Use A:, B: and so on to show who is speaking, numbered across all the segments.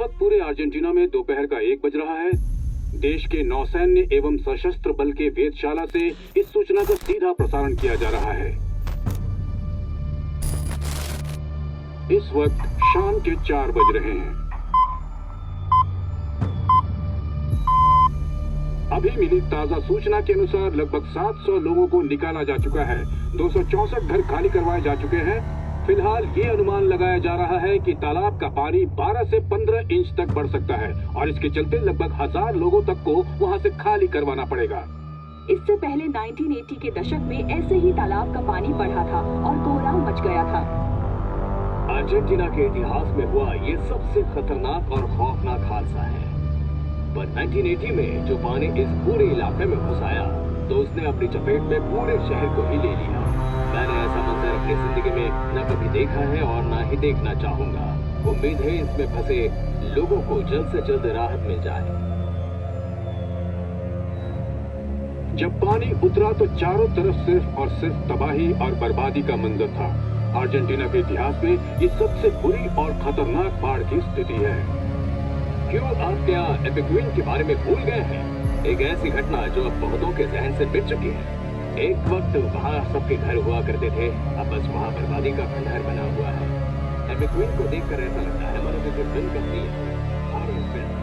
A: वक्त पूरे अर्जेंटीना में दोपहर का 1 बज रहा है। देश के नौसैन्य एवं सशस्त्र बल के वेधशाला से इस सूचना का सीधा प्रसारण किया जा रहा है। इस वक्त शाम के 4 बज रहे हैं। अभी मिली ताजा सूचना के अनुसार लगभग 700 लोगों को निकाला जा चुका है। 264 घर खाली करवाए जा चुके हैं। फिलहाल ये अनुमान लगाया जा रहा है कि तालाब का पानी 12 से 15 इंच तक बढ़ सकता है और इसके चलते लगभग 1000 लोगों तक को वहां से खाली करवाना पड़ेगा।
B: इससे पहले 1980 के दशक में ऐसे ही तालाब का पानी बढ़ा था और कोहराम मच गया था।
C: अर्जेंटीना के इतिहास में हुआ ये सबसे खतरनाक और खौफनाक हादसा है। पर 1980 में जो पानी इस पूरे इलाके में घुस आया तो उसने अपनी चपेट में पूरे शहर को ही ले लिया। मैंने ऐसा मंजर अपनी जिंदगी में न कभी देखा है और न ही देखना चाहूंगा। उम्मीद है इसमें फंसे लोगों को जल्द से जल्द राहत मिल जाए।
A: जब पानी उतरा तो चारों तरफ सिर्फ और सिर्फ तबाही और बर्बादी का मंजर था। अर्जेंटीना के इतिहास में ये सबसे बुरी और खतरनाक बाढ़ की स्थिति है।
C: क्यों आप क्या एपिक्वीन के बारे में भूल गए हैं? एक ऐसी घटना जो अब बहुतों के जहन से मिट चुकी है। एक वक्त वहाँ सबके घर हुआ करते थे, अब बस वहाँ बर्बादी का खंडहर बना हुआ है। एपिक्वीन को देखकर ऐसा लगता है मानो किसी फिल्म का सीन है। Horror film.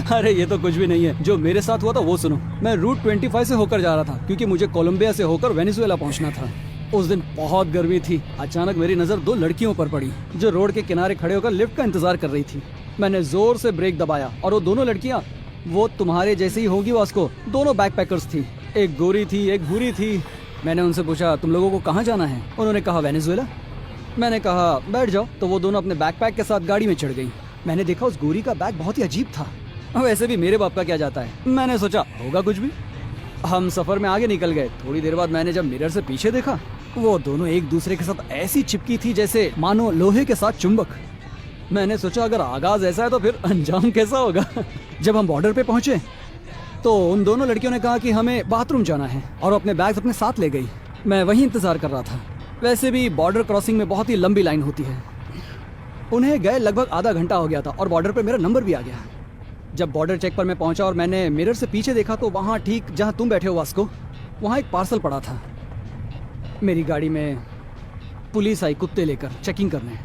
D: अरे ये तो कुछ भी नहीं है। जो मेरे साथ हुआ था वो सुनो। मैं रूट 25 से होकर जा रहा था क्योंकि मुझे कोलंबिया से होकर वेनेजुएला पहुंचना था। उस दिन बहुत गर्मी थी। अचानक मेरी नजर 2 लड़कियों पर पड़ी जो रोड के किनारे खड़े होकर लिफ्ट का इंतजार कर रही थी। मैंने जोर से ब्रेक दबाया और वो दोनों लड़कियां, वो तुम्हारे जैसे ही होगी वास्को, दोनों बैकपैकर्स थी। एक गोरी थी, एक भूरी थी। मैंने उनसे पूछा तुम लोगों को कहाँ जाना है? उन्होंने कहा वेनेजुएला। मैंने कहा बैठ जाओ। तो वो दोनों अपने बैकपैक के साथ गाड़ी में चढ़ गई। मैंने देखा उस गोरी का बैग बहुत ही अजीब था। वैसे भी मेरे बाप का क्या जाता है, मैंने सोचा होगा कुछ भी। हम सफर में आगे निकल गए। थोड़ी देर बाद मैंने जब मिरर से पीछे देखा, वो दोनों एक दूसरे के साथ ऐसी चिपकी थी जैसे मानो लोहे के साथ चुंबक। मैंने सोचा अगर आगाज ऐसा है तो फिर अंजाम कैसा होगा। जब हम बॉर्डर पे पहुंचे तो उन दोनों लड़कियों ने कहा कि हमें बाथरूम जाना है और अपने बैग्स अपने साथ ले गई। मैं वहीं इंतजार कर रहा था। वैसे भी बॉर्डर क्रॉसिंग में बहुत ही लंबी लाइन होती है। उन्हें गए लगभग आधा घंटा हो गया था और बॉर्डर पे मेरा नंबर भी आ गया। जब बॉर्डर चेक पर मैं पहुंचा और मैंने मिरर से पीछे देखा तो वहाँ ठीक जहाँ तुम बैठे हो वास्को, वहाँ एक पार्सल पड़ा था। मेरी गाड़ी में पुलिस आई कुत्ते लेकर चेकिंग करने।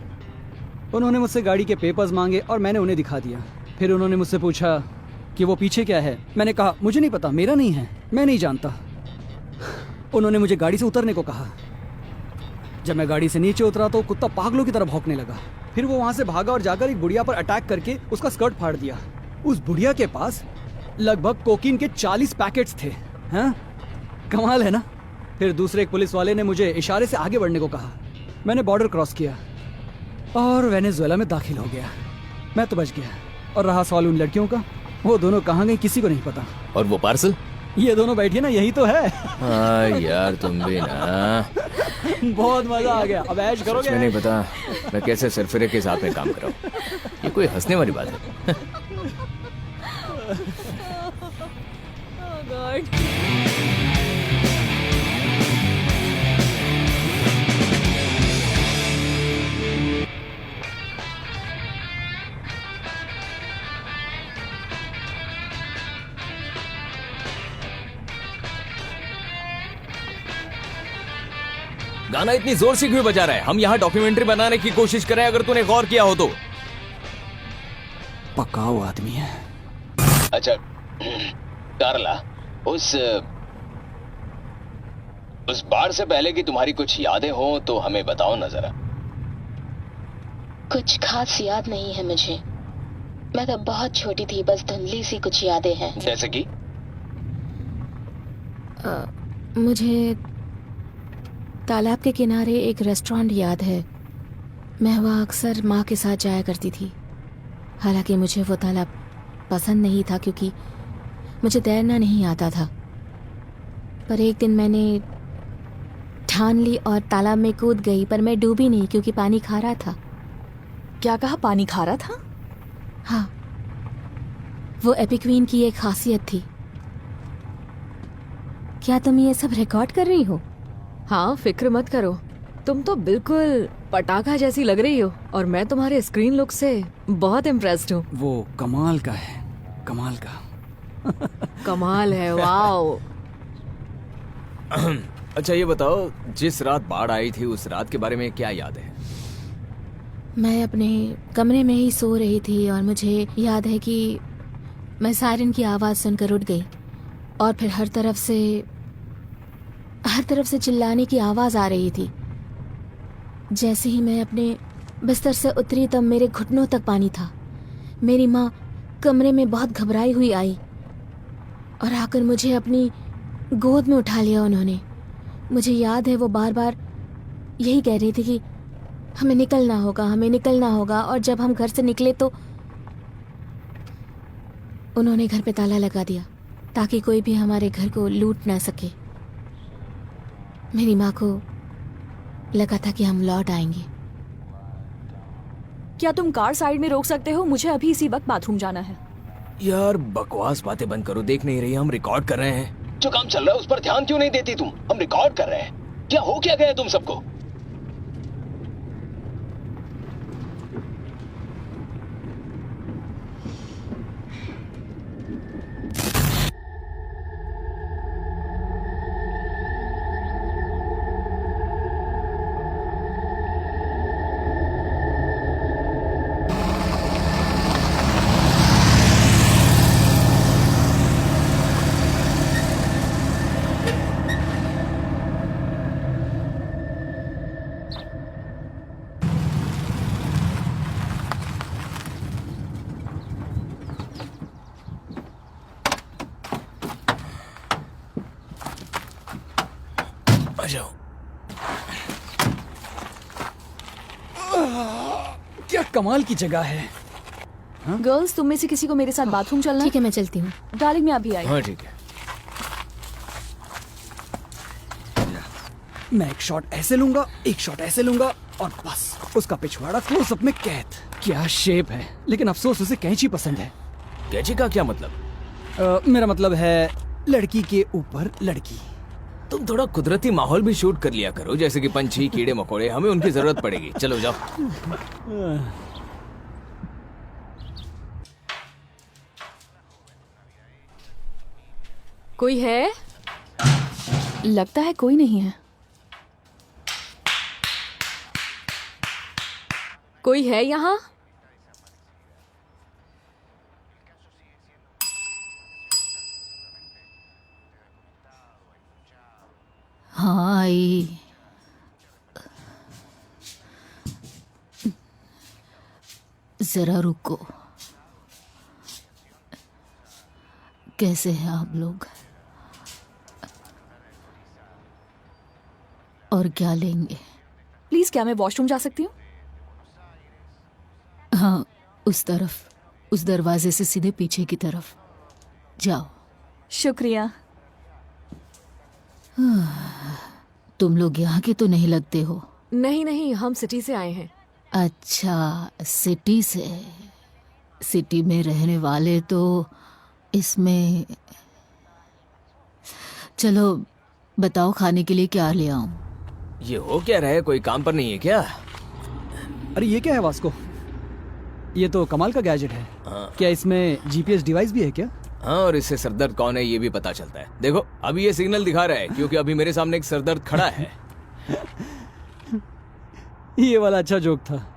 D: उन्होंने मुझसे गाड़ी के पेपर्स मांगे और मैंने उन्हें दिखा दिया। फिर उन्होंने मुझसे पूछा कि वो पीछे क्या है। मैंने कहा मुझे नहीं पता, मेरा नहीं है, मैं नहीं जानता। उन्होंने मुझे गाड़ी से उतरने को कहा। जब मैं गाड़ी से नीचे उतरा तो कुत्ता पागलों की तरह भौंकने लगा। फिर वो वहां से भागा और जाकर एक बुढ़िया पर अटैक करके उसका स्कर्ट फाड़ दिया। उस बुढ़िया के पास लगभग कोकीन के 40 पैकेट्स थे। हाँ, कमाल है ना। फिर दूसरे एक पुलिस वाले ने मुझे इशारे से आगे बढ़ने को कहा। मैंने बॉर्डर क्रॉस किया और वेनेजुएला में दाखिल हो गया। मैं तो बच गया। और रहा सवाल उन लड़कियों का, वो दोनों कहाँ गई किसी को नहीं पता।
E: और वो पार्सल?
D: ये दोनों बैठी ना, यही तो है।
E: हाँ यार, तुम भी ना।
D: बहुत मजा आ गया। अब ऐश करोगे?
E: मुझे नहीं पता मैं कैसे सरफिरे के साथ में काम कर रहा हूँ। ये कोई हंसने वाली बात है? गाना इतनी जोर से क्यों बजा रहा है? हम यहाँ डॉक्यूमेंट्री बनाने की कोशिश कर रहे हैं, अगर तूने गौर किया हो तो।
D: पकाऊ आदमी है।
E: अच्छा कार्ला, उस बार से पहले कि तुम्हारी कुछ यादें हो तो हमें बताओ ना जरा।
F: कुछ खास याद नहीं है मुझे। मैं तो बहुत छोटी थी, बस धुंधली सी कुछ यादें हैं।
E: जैसे कि?
F: मुझे तालाब के किनारे एक रेस्टोरेंट याद है। मैं वहाँ अक्सर माँ के साथ जाया करती थी। हालांकि मुझे वो तालाब पसंद नहीं था क्योंकि मुझे तैरना नहीं आता था। पर एक दिन मैंने ठान ली और तालाब में कूद गई, पर मैं डूबी नहीं क्योंकि पानी खारा था।
B: क्या कहा? पानी खारा था?
F: हाँ, वो एपिक्वीन की एक खासियत थी। क्या तुम ये सब रिकॉर्ड कर रही हो?
B: हाँ, फिक्र मत करो। तुम तो बिल्कुल पटाखा जैसी लग रही हो और मैं तुम्हारे स्क्रीन लुक से बहुत इम्प्रेस्ड हूँ।
D: वो कमाल का है, कमाल का।
B: कमाल है, वाओ।
E: अच्छा ये बताओ, जिस रात बाढ़ आई थी उस रात के बारे में क्या याद है?
F: मैं अपने कमरे में ही सो रही थी और मुझे याद है कि मैं सायरन की आवाज़ सुनकर उठ गई और फिर हर तरफ से चिल्लाने की आवाज़ आ रही थी। जैसे ही मैं अपने बिस्तर से उतरी तब मेरे घुटनों तक पानी था। मेरी माँ कमरे में बहुत घबराई हुई आई और आकर मुझे अपनी गोद में उठा लिया उन्होंने। मुझे याद है वो बार बार यही कह रही थी कि हमें निकलना होगा, हमें निकलना होगा। और जब हम घर से निकले तो उन्होंने घर पे ताला लगा दिया ताकि कोई भी हमारे घर को लूट ना सके। मेरी माँ को लगा था कि हम लौट आएंगे।
B: क्या तुम कार साइड में रोक सकते हो? मुझे अभी इसी वक्त बाथरूम जाना है।
E: यार बकवास बातें बंद करो, देख नहीं रही हम रिकॉर्ड कर रहे हैं। जो काम चल रहा है उस पर ध्यान क्यों नहीं देती तुम? हम रिकॉर्ड कर रहे हैं। क्या हो क्या गया तुम सबको?
D: क्या कमाल की जगह है।
B: गर्ल्स, तुम में से किसी को मेरे साथ बाथरूम चलना
F: ठीक है, मैं चलती हूँ।
B: डार्लिंग, मैं अभी आई।
E: हाँ ठीक है।
D: मैं एक शॉट ऐसे लूंगा, एक शॉट ऐसे लूंगा और बस उसका पिछवाड़ा क्लोजअप में कैद। क्या शेप है, लेकिन अफसोस उसे कैंची पसंद है।
E: कैची का क्या मतलब?
D: मेरा मतलब है लड़की के ऊपर लड़की।
E: तुम थोड़ा कुदरती माहौल भी शूट कर लिया करो, जैसे कि पंछी, कीड़े मकोड़े, हमें उनकी जरूरत पड़ेगी। चलो जाओ।
B: कोई है? लगता है कोई नहीं है। कोई है यहाँ?
F: हाँ आई। जरा रुको। कैसे हैं आप लोग? और क्या लेंगे?
B: प्लीज, क्या मैं वॉशरूम जा सकती हूँ?
F: हाँ, उस तरफ, उस दरवाजे से सीधे पीछे की तरफ जाओ।
B: शुक्रिया।
F: तुम लोग यहाँ के तो नहीं लगते हो।
B: नहीं नहीं, हम सिटी से आए हैं।
F: अच्छा, सिटी से। सिटी में रहने वाले तो इसमें। चलो बताओ, खाने के लिए क्या ले आऊं?
E: ये हो क्या रहा है? कोई काम पर नहीं है क्या?
D: अरे ये क्या है वास्को? ये तो कमाल का गैजेट है। क्या इसमें जीपीएस डिवाइस भी है क्या?
E: हाँ, और इससे सरदर्द कौन है ये भी पता चलता है। देखो अभी ये सिग्नल दिखा रहा है, क्योंकि अभी मेरे सामने एक सरदर्द खड़ा है।
D: ये वाला अच्छा जोक था।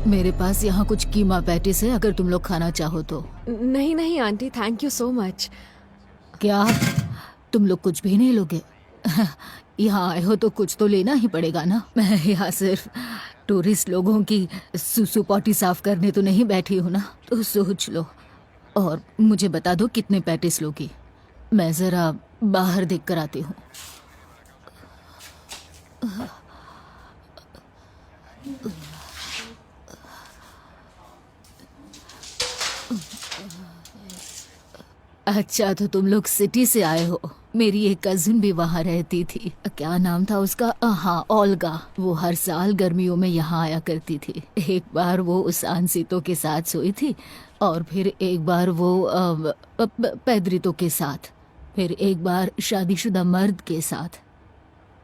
F: मेरे पास यहाँ कुछ कीमा पैटिस है, अगर तुम लोग खाना चाहो तो।
B: नहीं नहीं aunty, thank you so much.
F: क्या तुम लोग कुछ भी नहीं लोगे? यहाँ आए हो तो कुछ तो लेना ही पड़ेगा ना। मैं यहाँ सिर्फ टूरिस्ट लोगों की सुसु पॉटी साफ करने तो नहीं बैठी हूँ ना। तो सोच लो और मुझे बता दो कितने पैटिस लोगी। मैं जरा बाहर देख कर आती हूँ। अच्छा, तो तुम लोग सिटी से आए हो। मेरी एक कजिन भी वहाँ रहती थी। क्या नाम था उसका? हाँ, ओल्गा। वो हर साल गर्मियों में यहाँ आया करती थी। एक बार वो उस आंसितो के साथ सोई थी और फिर एक बार वो पेद्रितो के साथ, फिर एक बार शादीशुदा मर्द के साथ।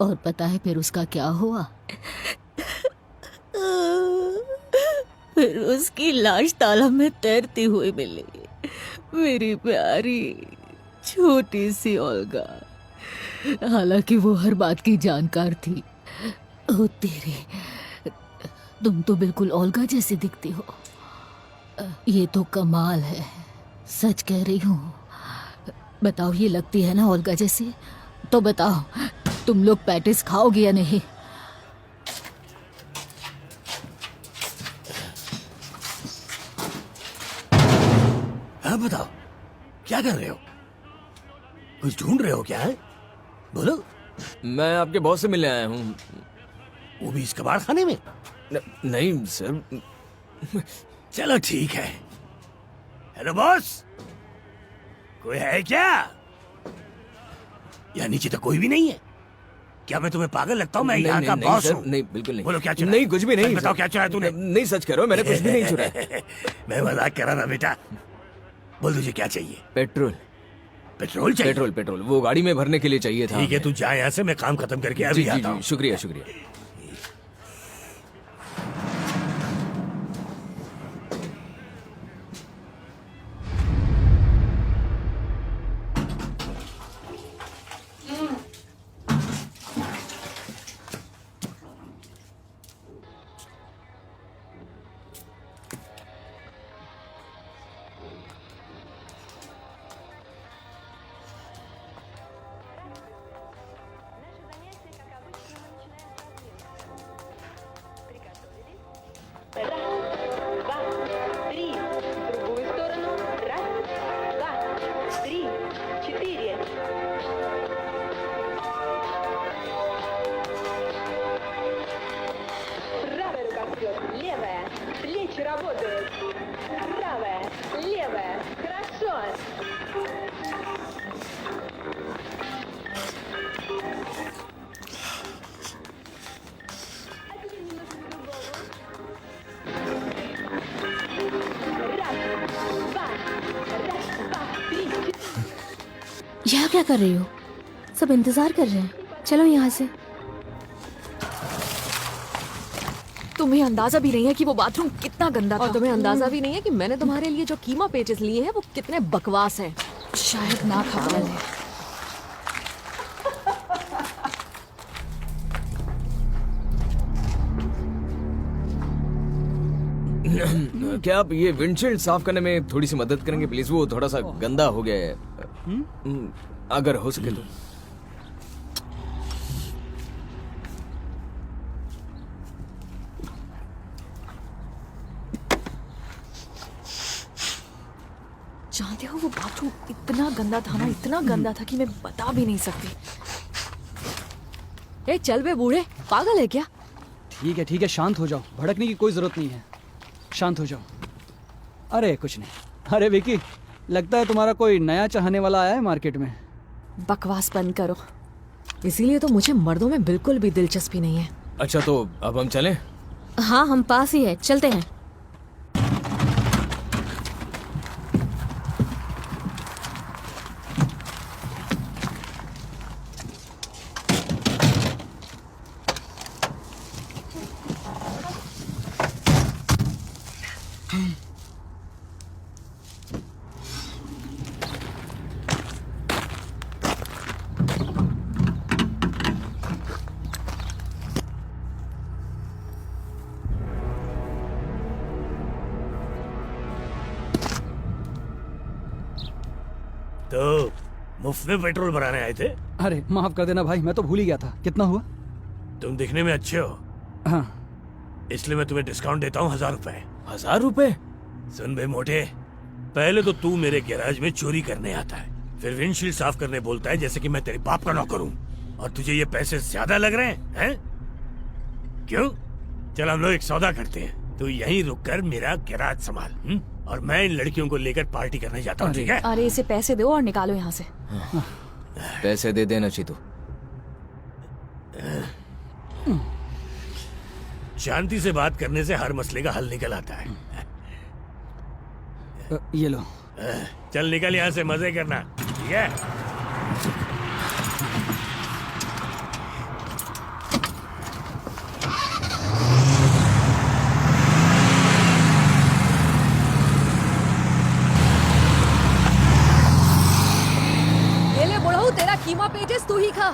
F: और पता है फिर उसका क्या हुआ? फिर उसकी लाश तालाब में तैरती हुई मिली। मेरी प्यारी छोटी सी ओल्गा। हालांकि वो हर बात की जानकार थी। ओ तेरे, तुम तो बिल्कुल ओल्गा जैसी दिखती हो। ये तो कमाल है, सच कह रही हूँ। बताओ, ये लगती है ना ओल्गा जैसी? तो बताओ, तुम लोग पैटिस खाओगे या नहीं?
G: हाँ बताओ, क्या कर रहे हो? कुछ ढूंढ रहे हो क्या है? बोलो।
E: मैं आपके बॉस से मिलने आया हूँ।
G: वो भी इस कबाड़ खाने में?
E: नहीं सर।
G: चलो ठीक है। हेलो बॉस, कोई है क्या? यहाँ नीचे तो कोई भी नहीं है। क्या मैं तुम्हें पागल लगता हूँ? मैं यहाँ का बॉस
E: सर,
G: हूँ।
E: नहीं बिल्कुल नहीं।
G: बोलो क्या चुरा?
E: नहीं कुछ भी नहीं।
G: बताओ
E: सर।
G: क्या चुराया तूने?
E: नहीं सच कह रहा हूँ, मैंने कुछ भी नहीं चुराया।
G: मैं मजाक कर रहा था बेटा। बोल तुझे क्या चाहिए?
E: पेट्रोल
G: पेट्रोल चाहिए?
E: पेट्रोल पेट्रोल वो गाड़ी में भरने के लिए चाहिए था।
G: ठीक है, तू जा यहाँ से, मैं काम खत्म करके
E: जी
G: अभी
E: जी
G: आता
E: जी,
G: हूँ।
E: शुक्रिया शुक्रिया।
H: Левая. Плечи работают. Правая. Левая. Хорошо. А теперь немножко другого. Раз, два, три, четыре.
F: यहाँ क्या कर रही हो? सब इंतजार कर रहे हैं, चलो यहाँ से।
B: तुम्हें अंदाजा भी नहीं है कि वो बाथरूम कितना गंदा था। और तुम्हें अंदाजा भी नहीं है कि मैंने तुम्हारे लिए जो कीमा पेचेस लिए हैं वो कितने बकवास हैं।
F: शायद ना खबर है।
E: क्या आप ये विंडशील्ड साफ करने में थोड़ी सी मदद करेंगे प्लीज? वो थोड़ा सा गंदा हो गया है। अगर हो सके तो।
B: जानते हो वो बाथरूम इतना गंदा था ना, इतना गंदा था कि मैं बता भी नहीं सकती। ए चल बे बूढ़े, पागल है क्या?
D: ठीक है, शांत हो जाओ। भड़कने की कोई जरूरत नहीं है, शांत हो जाओ। अरे कुछ नहीं। अरे विकी, लगता है तुम्हारा कोई नया चाहने वाला आया है मार्केट में।
B: बकवास बंद करो। इसीलिए तो मुझे मर्दों में बिल्कुल भी दिलचस्पी नहीं है।
E: अच्छा तो अब हम चलें?
F: हाँ, हम पास ही है, चलते हैं।
G: तो मुफ्त में पेट्रोल भराने आए थे?
D: अरे माफ कर देना भाई, मैं तो भूल ही गया था। कितना हुआ?
G: तुम दिखने में अच्छे हो,
D: हाँ।
G: इसलिए मैं तुम्हें डिस्काउंट देता हूँ 1000 रुपए।
E: 1000 रुपए?
G: सुन बे मोटे, पहले तो तू मेरे गैराज में चोरी करने आता है, फिर विंडशील्ड साफ करने बोलता है जैसे कि मैं तेरे बाप का नौकर हूँ। और तुझे ये पैसे ज्यादा लग रहे हैं? क्यों? चल हम लोग एक सौदा करते हैं। तू यहीं रुककर मेरा गैराज संभाल, और मैं इन लड़कियों को लेकर पार्टी करने जाता हूँ, ठीक है?
B: अरे इसे पैसे दो और निकालो यहाँ से।
E: पैसे दे देना चीतू।
G: शांति से बात करने से हर मसले का हल निकल आता है।
D: ये लो।
G: चल निकल यहाँ से, मजे करना, ठीक है?
B: ये ले बुढ़ऊ, तेरा कीमा पेचेस तू ही खा।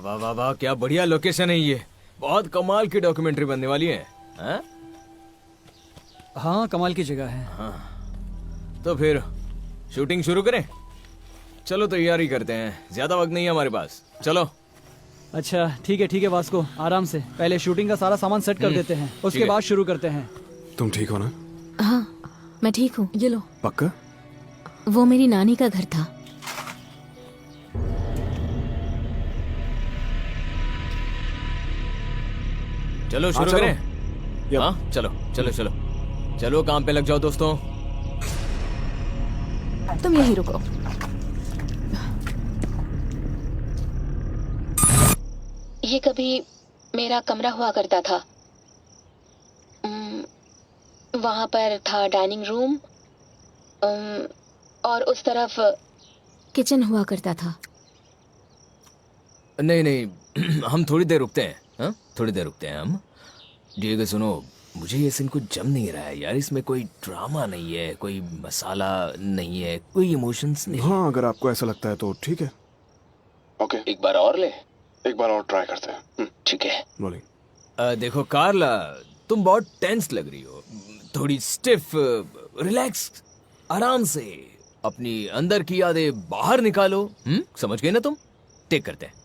E: वाह वाह वाह, क्या बढ़िया लोकेशन है ये। बहुत कमाल की डॉक्यूमेंट्री बनने वाली है। हाँ?
D: हाँ, कमाल की जगह है।
E: तो फिर शूटिंग शुरू करें? चलो तैयारी करते हैं, ज्यादा वक्त नहीं है हमारे पास। चलो।
D: अच्छा ठीक है वास्को, आराम से। पहले शूटिंग का सारा सामान सेट कर देते हैं, उसके
E: है।
D: बाद शुरू करते हैं।
I: तुम ठीक हो ना?
F: हाँ, मैं ठीक हूँ।
B: ये लो।
I: पक्का?
F: वो मेरी नानी का घर था।
E: चलो शुरू
I: चलो।
E: करें। हाँ चलो चलो चलो चलो, काम पे लग जाओ दोस्तों।
B: तुम यहीं रुको।
F: ये कभी मेरा कमरा हुआ करता था। वहां पर था डाइनिंग रूम, और उस तरफ किचन हुआ करता था।
E: नहीं नहीं हम थोड़ी देर रुकते हैं। हाँ थोड़ी देर रुकते हैं हम। डिएगो सुनो, मुझे ये सीन कुछ जम नहीं रहा है यार। इसमें कोई ड्रामा नहीं है, कोई मसाला नहीं है, कोई इमोशंस नहीं।
I: हाँ, अगर आपको ऐसा लगता है तो ठीक है। ओके,
E: एक बार और ले।
I: एक बार और ट्राई करते हैं।
E: ठीक है।
I: रोलिंग।
E: देखो कार्ला, तुम बहुत टेंस लग रही हो, थोड़ी स्टिफ। रिलैक्स, आराम से अपनी अंदर की यादें बाहर निकालो। समझ गए ना तुम? टेक करते हैं।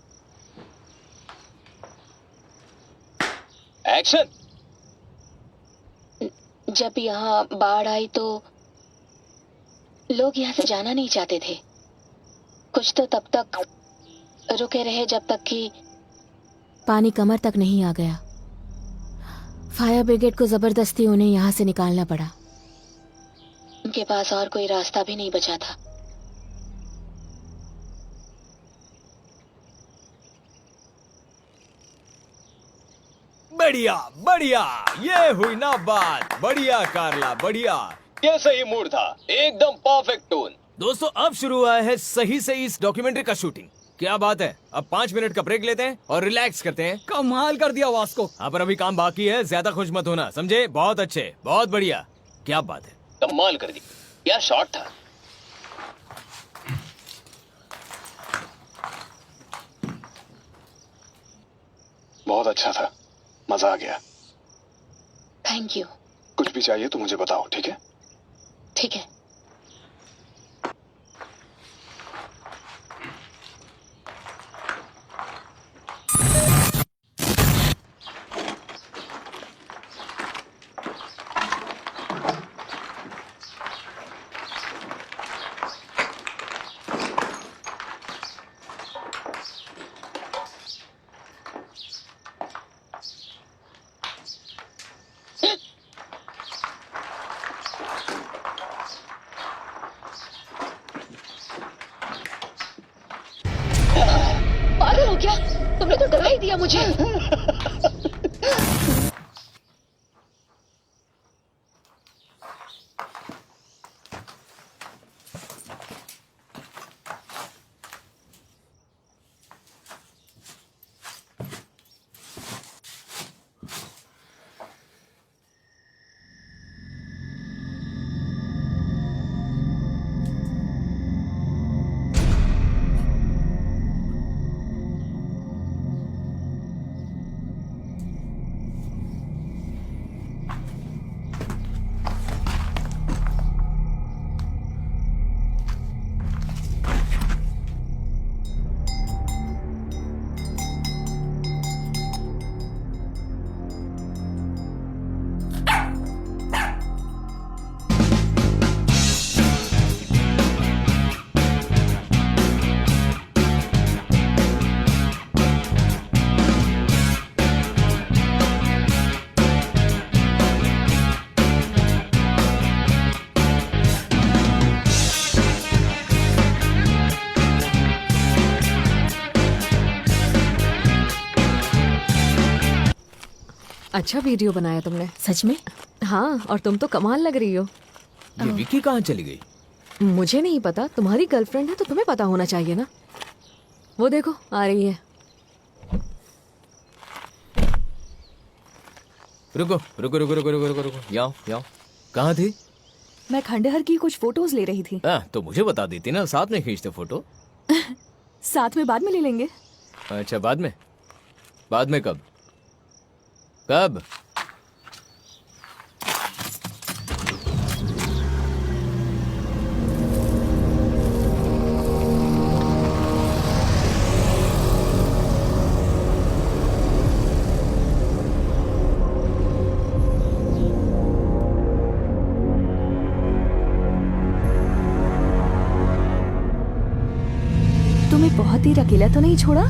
E: एक्शन।
F: जब यहाँ बाढ़ आई तो लोग यहाँ से जाना नहीं चाहते थे। कुछ तो तब तक रुके रहे जब तक कि पानी कमर तक नहीं आ गया। फायर ब्रिगेड को जबरदस्ती उन्हें यहाँ से निकालना पड़ा। उनके पास और कोई रास्ता भी नहीं बचा था।
E: बढ़िया बढ़िया, ये हुई ना बात। बढ़िया कार्ला, बढ़िया। ये सही मूड था, एकदम परफेक्ट टोन। दोस्तों अब शुरू हुआ है सही से इस डॉक्यूमेंट्री का शूटिंग। क्या बात है। अब 5 मिनट का ब्रेक लेते हैं और रिलैक्स करते हैं।
D: कमाल कर दिया वास्को।
E: हाँ पर अभी काम बाकी है, ज्यादा खुश मत होना, समझे? बहुत अच्छे, बहुत बढ़िया। क्या बात है, कमाल कर दी। क्या शॉट था।
I: बहुत अच्छा था, मजा आ गया।
F: Thank you.
I: कुछ भी चाहिए तो मुझे बताओ, ठीक है?
F: ठीक है। पागल हो क्या? तुमने तो डरा ही दिया मुझे।
B: अच्छा वीडियो बनाया तुमने।
F: सच में?
B: हाँ, और तुम तो कमाल लग रही हो।
E: ये विकी कहाँ चली गई?
B: मुझे नहीं पता, तुम्हारी गर्लफ्रेंड है तो तुम्हें पता होना चाहिए ना। वो देखो आ रही है।
E: रुको रुको रुको रुको रुको रुको रुको, यहाँ यहाँ। कहाँ थी?
B: मैं खंडहर की कुछ फोटोज ले रही थी।
E: तो मुझे बता देती ना, साथ में खींचते फोटो।
B: साथ में बाद में ले लेंगे।
E: अच्छा, बाद में? बाद में कब? कब?
F: तुम्हें बहुत देर अकेला तो नहीं छोड़ा?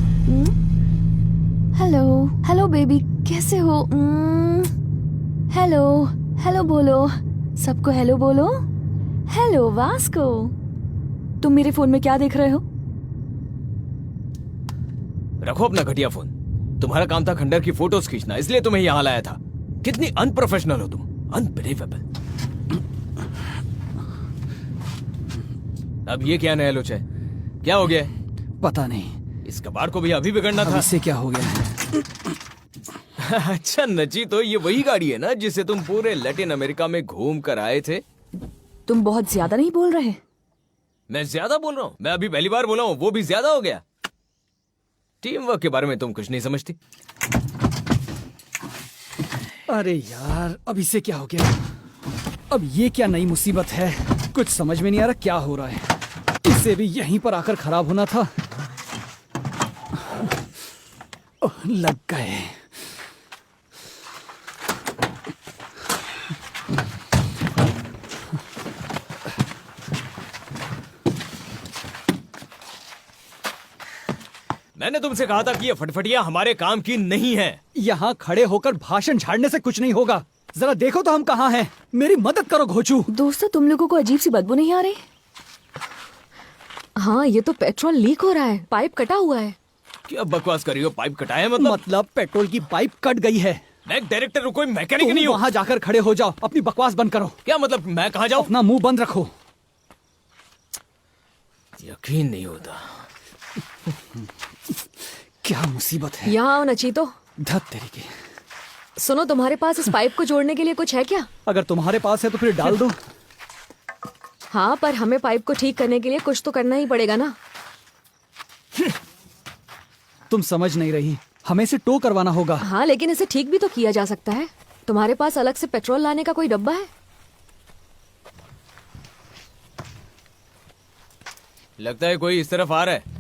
F: हेलो हेलो बेबी, कैसे हो? हेलो हेलो बोलो, सबको हेलो बोलो। हेलो वास्को, तुम मेरे फोन में क्या देख रहे हो?
E: रखो अपना घटिया फोन। तुम्हारा काम था खंडर की फोटोज खींचना, इसलिए तुम्हें यहाँ लाया था। कितनी अनप्रोफेशनल हो तुम, अनबिलीवेबल। अब ये क्या नया लोच है? क्या हो गया है?
D: पता नहीं,
E: इस कबाड़ को भी अभी बिगड़ना
D: अब
E: था।
D: इससे क्या हो गया है?
E: अच्छा नची, तो ये वही गाड़ी है ना जिसे तुम पूरे लैटिन अमेरिका में घूम कर आए थे?
F: तुम बहुत ज्यादा नहीं बोल रहे?
E: मैं ज्यादा बोल रहा हूँ? मैं अभी पहली बार बोला हूँ, वो भी ज्यादा हो गया। टीम वर्क के बारे में तुम कुछ नहीं समझती।
D: अरे यार, अब इससे क्या हो गया? अब ये क्या नई मुसीबत है? कुछ समझ में नहीं आ रहा क्या हो रहा है। इससे भी यहीं पर आकर खराब होना था। लग गए।
E: मैंने तुमसे कहा था कि ये फटफटियां हमारे काम की नहीं है।
D: यहाँ खड़े होकर भाषण झाड़ने से कुछ नहीं होगा। जरा देखो तो हम कहाँ हैं। मेरी मदद करो घोचू।
F: दोस्तों, तुम लोगों को अजीब सी बदबू नहीं आ रही?
B: हाँ, ये तो पेट्रोल लीक हो रहा है, पाइप कटा हुआ है।
E: क्या बकवास कर रही हो? पाइप कटाया मतलब
D: पेट्रोल की पाइप कट गई है।
E: मैं एक डायरेक्टर हूँ, कोई मैकेनिक
D: तुम
E: नहीं हूँ।
D: वहाँ जाकर खड़े हो जाओ, अपनी बकवास बंद करो।
E: क्या मतलब? मैं कहाँ जाऊँ?
D: अपना मुंह बंद रखो।
E: यकीन नहीं होता।
D: क्या मुसीबत है।
B: यहाँ आओ नची। तो
D: धत तेरी की।
B: सुनो, तुम्हारे पास इस पाइप को जोड़ने के लिए कुछ है क्या?
D: अगर तुम्हारे पास है तो फिर डाल दो।
B: हाँ, पर हमें पाइप को ठीक करने के लिए कुछ तो करना ही पड़ेगा ना।
D: तुम समझ नहीं रही, हमें इसे टो करवाना होगा।
B: हाँ, लेकिन इसे ठीक भी तो किया जा सकता है। तुम्हारे पास अलग से पेट्रोल लाने का कोई डब्बा है?
E: लगता है कोई इस तरफ आ रहा है।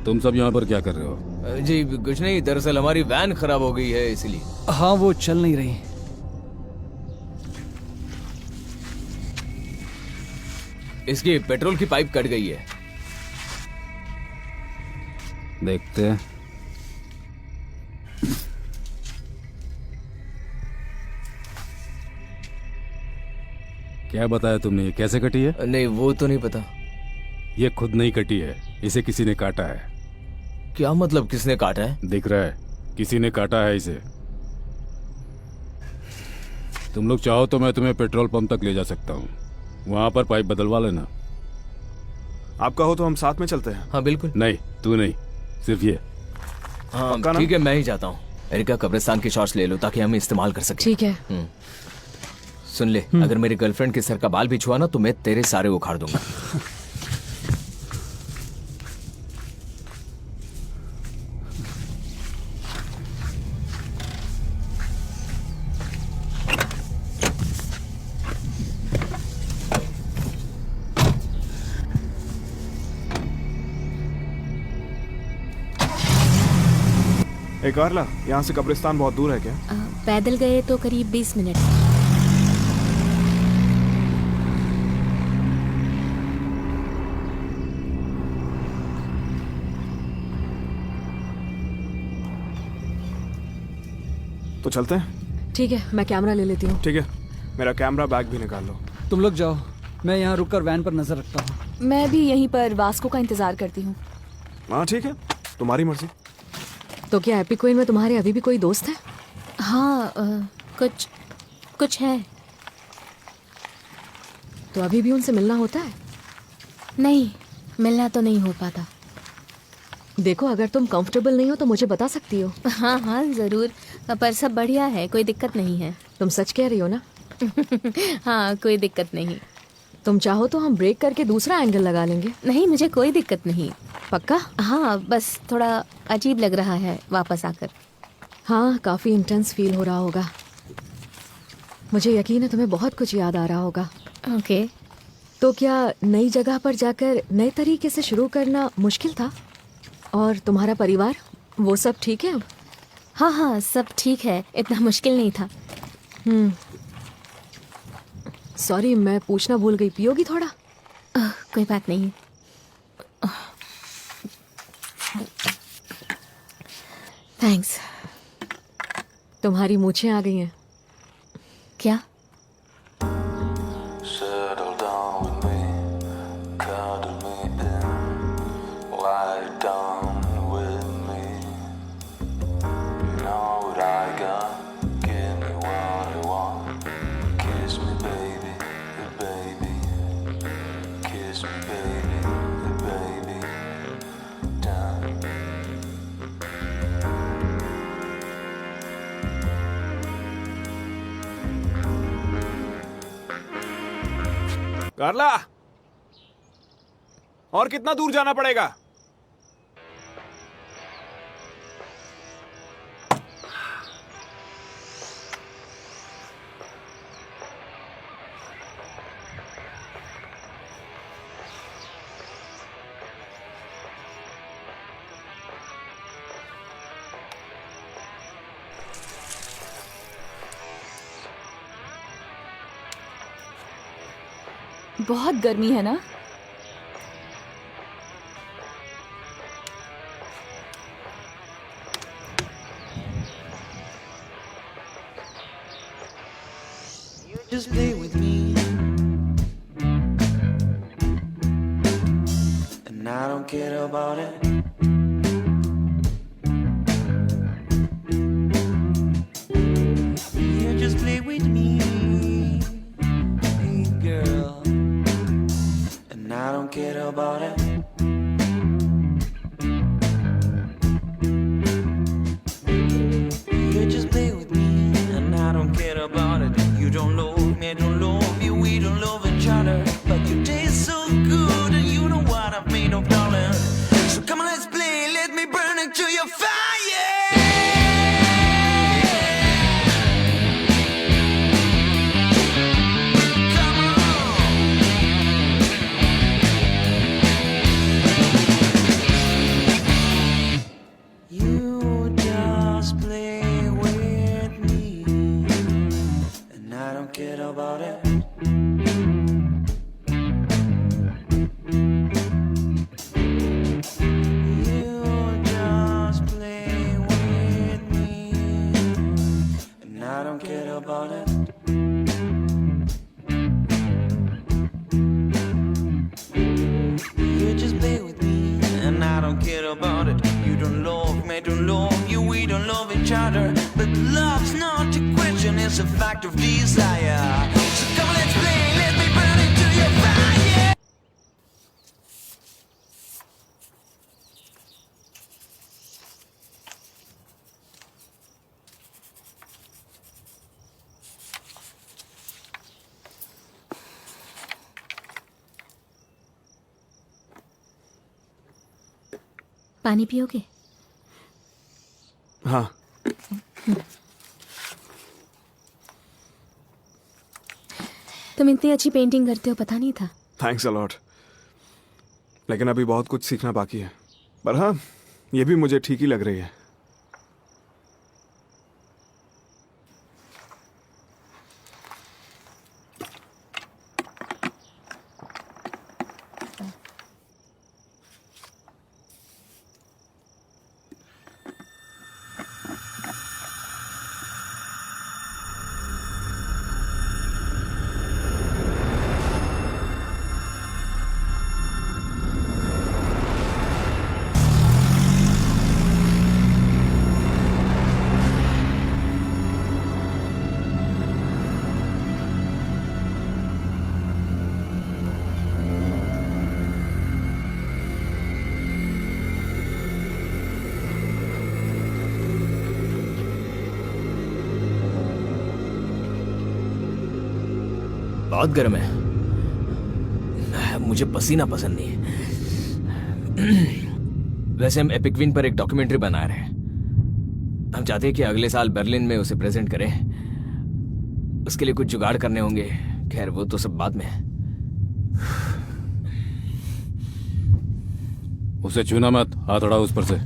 J: तुम सब यहाँ पर क्या कर रहे हो?
E: जी कुछ नहीं, दरअसल हमारी वैन खराब हो गई है इसलिए।
D: हाँ, वो चल नहीं रही।
E: इसकी पेट्रोल की पाइप कट गई है।
J: देखते हैं। क्या बताया तुमने? ये कैसे कटी है?
E: नहीं, वो तो नहीं पता।
J: ये खुद नहीं कटी है, इसे किसी ने काटा है।
E: क्या मतलब किसने काटा है?
J: दिख रहा है, किसी ने काटा है इसे। तुम लोग चाहो तो मैं तुम्हें पेट्रोल पंप तक ले जा सकता हूँ, वहां पर पाइप बदलवा लेना।
I: आप कहो तो हम साथ में चलते हैं।
E: हाँ बिल्कुल।
J: नहीं, तू नहीं, सिर्फ ये।
E: हाँ
I: पक्का ना?
E: ठीक है, मैं ही जाता हूँ। एरिका, कब्रिस्तान के शॉट्स ले लो ताकि हम इस्तेमाल कर सकें।
B: ठीक है।
E: सुन ले, अगर मेरी गर्लफ्रेंड के सर का बाल भी छुआ ना तो मैं तेरे सारे उखाड़ दूंगा।
I: एक कार्ला, यहाँ से कब्रिस्तान बहुत दूर है क्या?
F: पैदल गए तो करीब 20 मिनट।
I: तो चलते हैं।
B: ठीक है, मैं कैमरा ले लेती हूँ।
I: ठीक है, मेरा कैमरा बैग भी निकाल लो।
D: तुम लोग जाओ, मैं यहाँ रुककर वैन पर नजर रखता हूँ।
F: मैं भी यहीं पर वास्को का इंतजार करती हूँ।
K: हाँ ठीक है, तुम्हारी मर्जी।
B: तो क्या एपिक्विन में तुम्हारे अभी भी कोई दोस्त है?
F: हाँ कुछ है।
B: तो अभी भी उनसे मिलना होता है?
F: नहीं, मिलना तो नहीं हो पाता।
B: देखो, अगर तुम कंफर्टेबल नहीं हो तो मुझे बता सकती हो।
F: हाँ हाँ जरूर, पर सब बढ़िया है, कोई दिक्कत नहीं है।
B: तुम सच कह रही हो ना?
F: हाँ कोई दिक्कत नहीं।
B: तुम चाहो तो हम ब्रेक करके दूसरा एंगल लगा लेंगे।
F: नहीं, मुझे कोई दिक्कत नहीं।
B: पक्का?
F: हाँ, बस थोड़ा अजीब लग रहा है वापस आकर।
B: हाँ, काफी इंटेंस फील हो रहा होगा। मुझे यकीन है तुम्हें बहुत कुछ याद आ रहा होगा।
F: ओके।
B: तो क्या नई जगह पर जाकर नए तरीके से शुरू करना मुश्किल था? और तुम्हारा परिवार, वो सब ठीक है अब?
F: हाँ हाँ सब ठीक है, इतना मुश्किल नहीं था।
B: सॉरी, मैं पूछना भूल गई, पियोगी थोड़ा?
F: कोई बात नहीं। थैंक्स।
B: तुम्हारी मूछें आ गई हैं।
F: क्या?
K: कार्ला, और कितना दूर जाना पड़ेगा?
F: बहुत गर्मी है ना?
L: Just play with me, and I don't care about it. You just play with me, hey girl, and I don't care about it. You just play with me, and I don't care about it. You don't love me, don't love you, we don't love each other, but you taste so good, and you know what I'm made of, darling. So come on, let's play, let me burn into your fire. You just play with me, and I don't care about it. You just play with me, and I don't care about it. You just play with me, and I don't care about it. You don't love me, don't love you, we don't love each other. But love's not a question, it's a fact of desire. So come on, let's play, let me burn into your fire.
F: पानी पियोगे?
K: हाँ।
F: तुम इतनी अच्छी painting करते हो, पता नहीं था।
K: थैंक्स अलॉट, लेकिन अभी बहुत कुछ सीखना बाकी है। पर हाँ, ये भी मुझे ठीक ही लग रही है।
E: बहुत गर्म है। मुझे पसीना पसंद नहीं है। वैसे हम एपिक्वीन पर एक डॉक्यूमेंट्री बना रहे हैं। हम चाहते हैं कि अगले साल बर्लिन में उसे प्रेजेंट करें। उसके लिए कुछ जुगाड़ करने होंगे। खैर वो तो सब बाद में है।
J: उसे छूना मत, हाथ हटा उस पर से।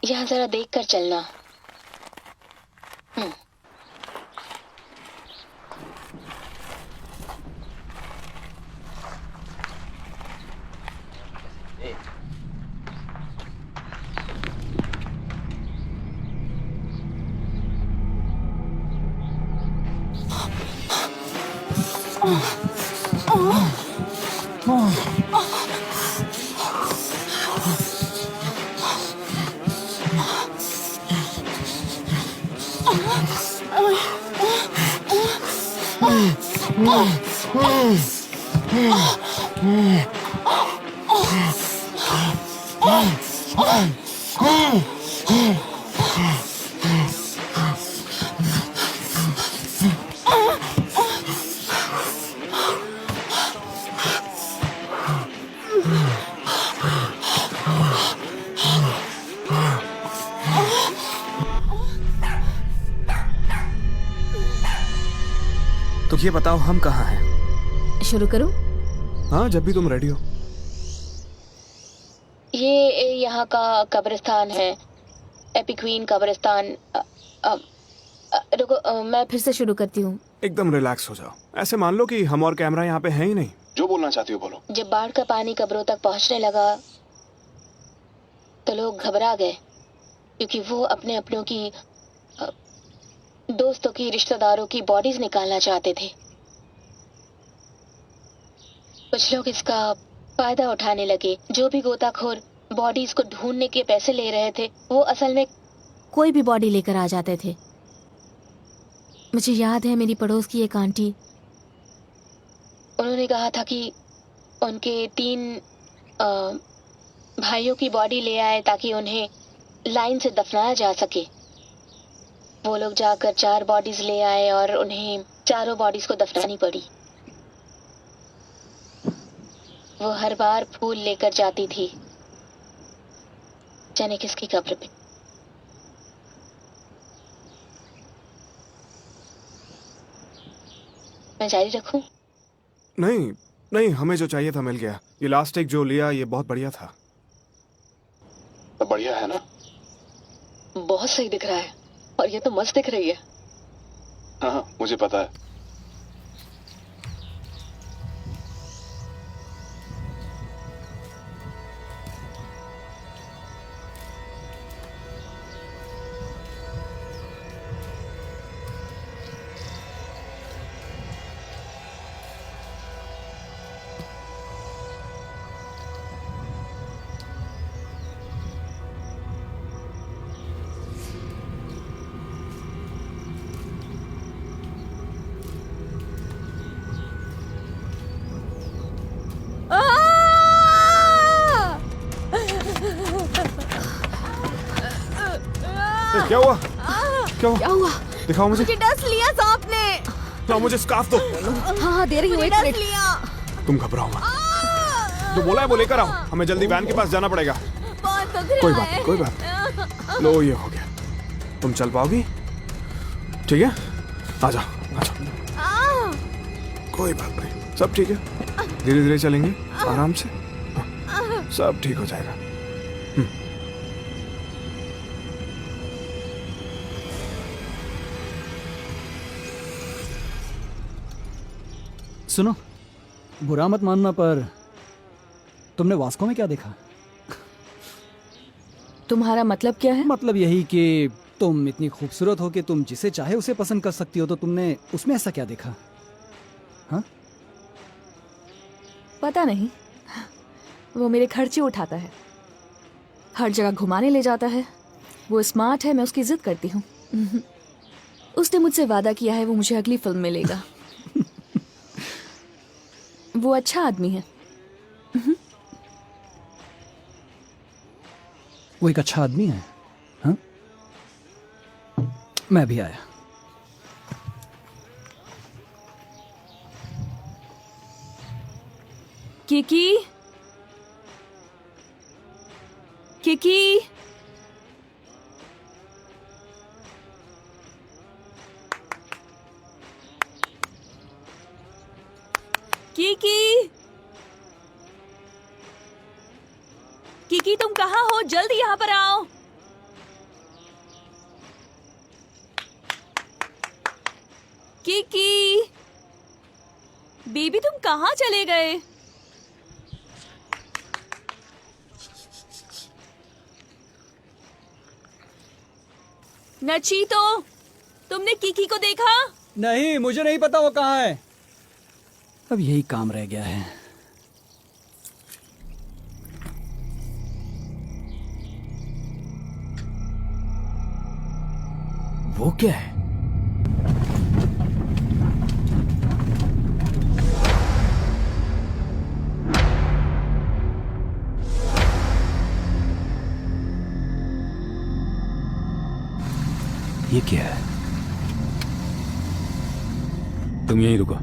F: यहाँ जरा देख कर चलना।
K: तो ये बताओ हम कहाँ हैं?
F: शुरू करूं?
K: हाँ, जब भी तुम रेडी हो।
F: ये यहाँ का कब्रिस्तान है, एपिक्वीन कब्रिस्तान। रुको, मैं फिर से शुरू करती हूँ।
K: एकदम रिलैक्स हो जाओ। ऐसे मान लो कि हम और कैमरा यहाँ पे हैं ही नहीं।
I: जो बोलना चाहती हो बोलो।
F: जब बाढ़ का पानी कब्रों तक पहुँचने लगा तो लोग घबरा गए, क्योंकि वो अपने अपनों की, दोस्तों की, रिश्तेदारों की बॉडीज निकालना चाहते थे। कुछ लोग इसका फायदा उठाने लगे। जो भी गोताखोर बॉडीज को ढूंढने के पैसे ले रहे थे, वो असल में कोई भी बॉडी लेकर आ जाते थे। मुझे याद है मेरी पड़ोस की एक आंटी, उन्होंने कहा था कि उनके 3 भाइयों की बॉडी ले आए ताकि उन्हें लाइन से दफनाया जा सके। वो लोग जाकर 4 बॉडीज ले आए और उन्हें चारों बॉडीज को दफनानी पड़ी। वो हर बार फूल लेकर जाती थी, जाने किसकी कब्र पे। मैं जारी रखूं?
K: नहीं नहीं, हमें जो चाहिए था मिल गया। ये लास्ट टेक जो लिया ये बहुत बढ़िया था।
I: तो बढ़िया है ना?
H: बहुत सही दिख रहा है, और ये तो मस्त दिख रही है।
I: हाँ, मुझे पता है।
K: क्या हुआ?
F: क्या हुआ?
K: दिखाओ मुझे।
F: डस लिया सांप ने।
K: लाओ मुझे स्कार्फ दो।
B: हाँ दे रही हूँ, एक मिनट।
F: लिया।
K: तुम घबराओ मत। जो बोला है वो लेकर आओ, हमें जल्दी वैन के पास जाना पड़ेगा।
F: बहुत दुख
K: कोई
F: रहा
K: बात नहीं,
F: है।
K: कोई बात नहीं। लो ये हो गया, तुम चल पाओगी? ठीक है, आ जाओ आ जाओ। कोई बात नहीं, सब ठीक है, धीरे धीरे चलेंगे, आराम से, हाँ, सब ठीक हो जाएगा।
D: सुनो, बुरा मत मानना पर तुमने वास्को में क्या देखा?
B: तुम्हारा मतलब क्या है?
D: मतलब यही कि तुम इतनी खूबसूरत हो कि तुम जिसे चाहे उसे पसंद कर सकती हो, तो तुमने उसमें ऐसा क्या देखा? हाँ?
B: पता नहीं, वो मेरे खर्चे उठाता है, हर जगह घुमाने ले जाता है, वो स्मार्ट है, मैं उसकी जिद करती हूँ। उसने मुझसे वादा किया है वो मुझे अगली फिल्म में लेगा। वो अच्छा आदमी है।
D: वो एक अच्छा आदमी है। हाँ? मैं भी आया।
B: किकी, किकी, किकी, किकी तुम कहाँ हो? जल्दी यहाँ पर आओ। किकी, बेबी तुम कहाँ चले गए? नचीतो, तुमने किकी को देखा?
D: नहीं, मुझे नहीं पता वो कहाँ है। अब यही काम रह गया है।
E: वो क्या है?
J: ये क्या है? तुम यहीं रुको।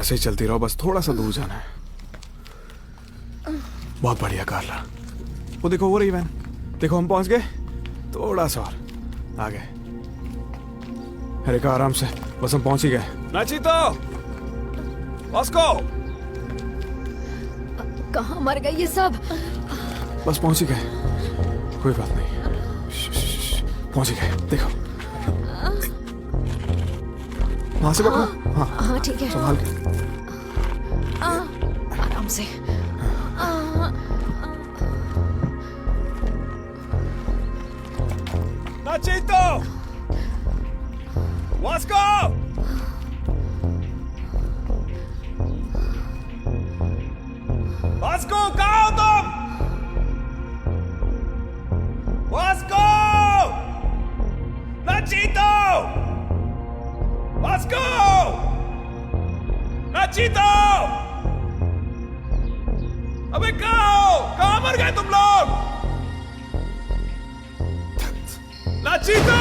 K: ऐसे ही चलती रहो, बस थोड़ा सा दूर जाना है। बहुत बढ़िया कार्ला। वो देखो वो रही वैन, देखो हम पहुंच गए। थोड़ा सा और आगे। एरिका आराम से, बस हम पहुंच ही गए। नाचितो, वास्को,
B: कहाँ मर गए ये सब?
K: बस पहुंच ही गए, कोई बात नहीं। पहुंच ही गए, देखो वहां से पकड़ो। हाँ
B: हाँ ठीक है,
K: संभाल के।
B: आराम से।
E: नाचितो, वास्को, वास्को, कहाँ हो तुम? वास्को, नाचितो, वास्को, नाचितो, अबे कहाँ हो? कहाँ मर गए तुम लोग? नाचितो!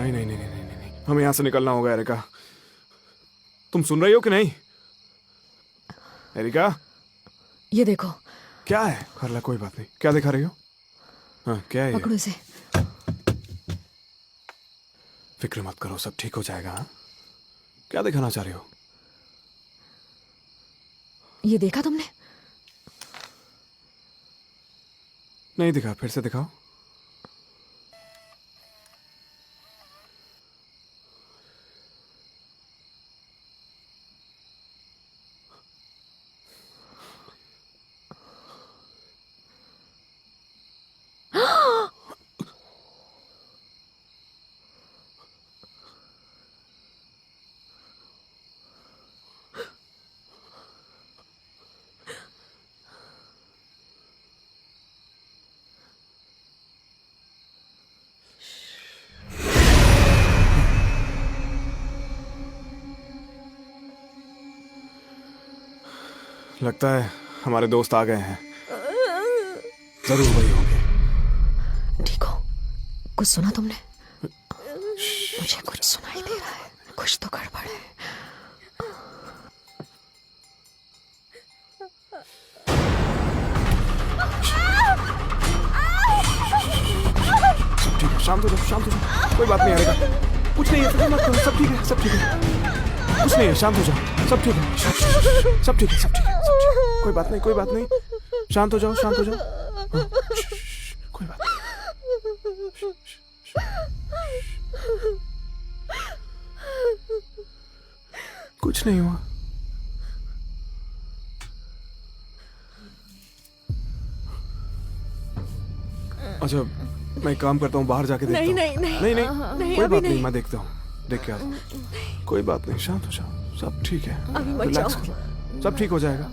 K: नहीं, हमें यहाँ से निकलना होगा एरिका। तुम सुन रही हो कि नहीं एरिका?
B: ये देखो।
K: क्या है कार्ला? कोई बात नहीं, क्या दिखा रही हो? हाँ क्या है?
B: पकड़ो इसे।
K: फिक्र मत करो, सब ठीक हो जाएगा। हाँ? क्या दिखाना चाह रही हो?
B: ये देखा तुमने?
K: नहीं दिखा, फिर से दिखाओ। लगता है हमारे दोस्त आ गए हैं। जरूर वही होंगे।
B: ठीक हो? कुछ सुना तुमने? मुझे कुछ सुनाई दे रहा है, कुछ तो गड़बड़ है।
K: सब ठीक है, शांत हो जाओ, शांत हो जाओ, कोई बात नहीं आएगा। कुछ नहीं है, फिक्र मत करो, सब ठीक है, सब ठीक है, कुछ नहीं है, शांत हो जाओ, सब ठीक है, सब ठीक है, सब ठीक है, कोई बात नहीं, कोई बात नहीं, शांत हो जाओ, शांत हो जाओ। हाँ, कोई बात नहीं। कुछ नहीं हुआ। अच्छा मैं एक काम करता हूँ, बाहर जाके देखता हूँ। नहीं, कोई बात नहीं, मैं देखता हूँ, देख के आता हूँ। कोई बात नहीं, शांत हो जाओ, सब ठीक है, रिलैक्स करो, सब ठीक हो जाएगा।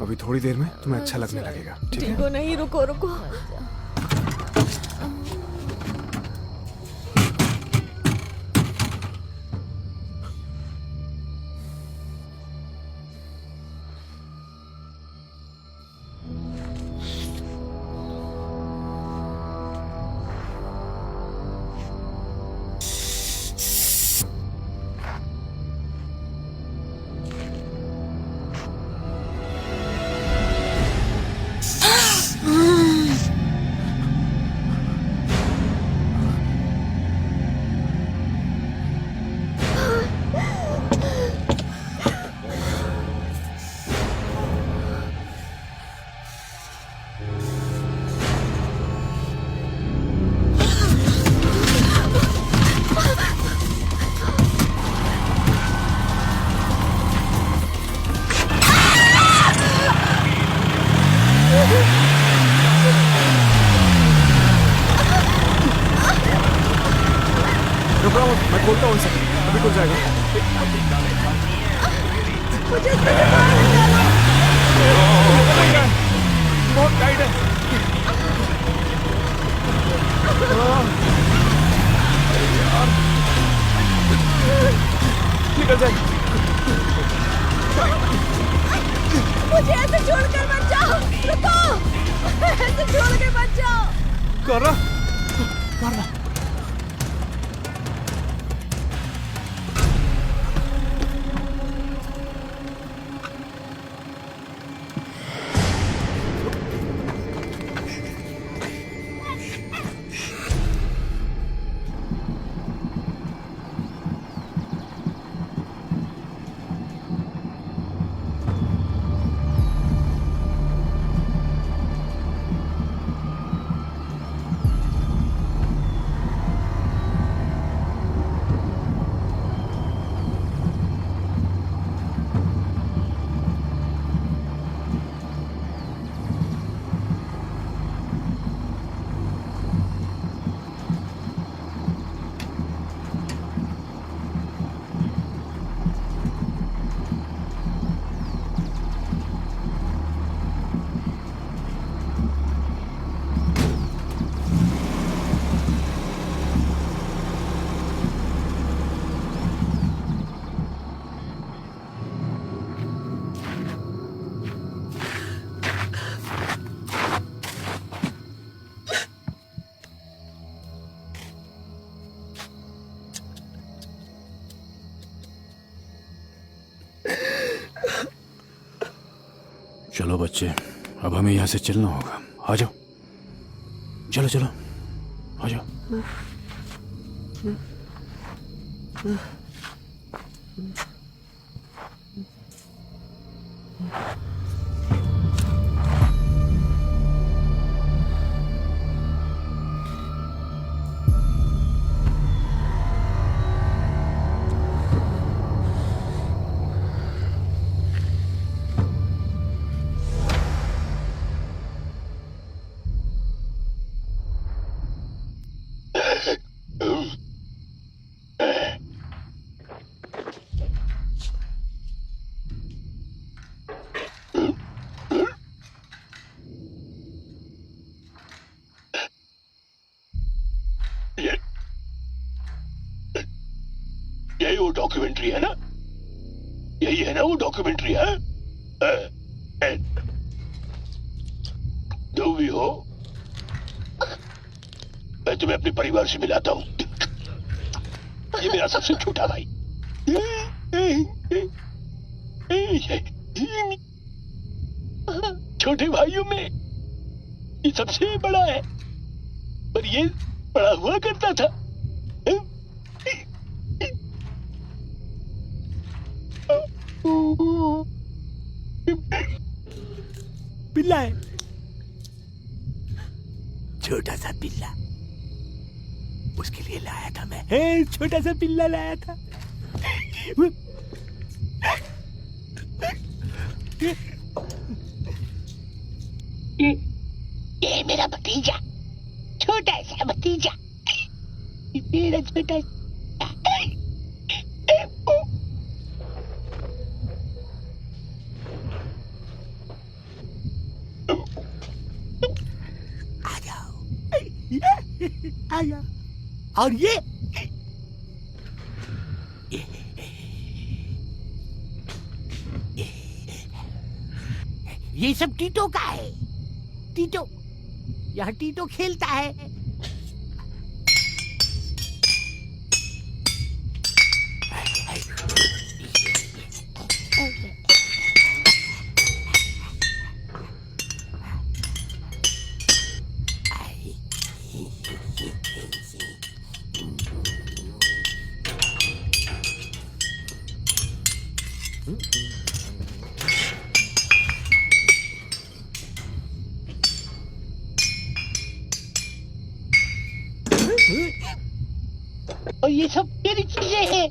K: अभी थोड़ी देर में तुम्हें अच्छा लगने लगेगा, ठीक है?
F: नहीं, रुको रुको।
K: मैं खोलता हूँ इसे, अभी खुल जाएगा।
F: मुझे
G: बहुत टाइट है।
K: निकल जाए।
B: मुझे ऐसे छोड़कर मत जाओ, रुको, ऐसे छोड़ के मत जाओ।
K: कार्ला, कार्ला।
J: चलो बच्चे, अब हमें यहाँ से चलना होगा। आ जाओ, चलो चलो, आ जाओ।
G: यही वो डॉक्यूमेंट्री है ना? यही है ना वो डॉक्यूमेंट्री है? जो भी हो, मैं तुम्हें अपने परिवार से मिलाता हूँ। ये मेरा सबसे छोटा भाई। छोटे भाइयों में ये सबसे बड़ा है, पर ये बड़ा हुआ करता था। बिल्ला है, छोटा सा बिल्ला, उसके लिए लाया था मैं। छोटा सा बिल्ला लाया था। ये मेरा भतीजा, छोटा सा भतीजा, मेरा छोटा। आ जाओ, आ जाओ। और ये सब टीटो का है। टीटो, यहाँ टीटो खेलता है। और ये सब मेरी चीजें हैं,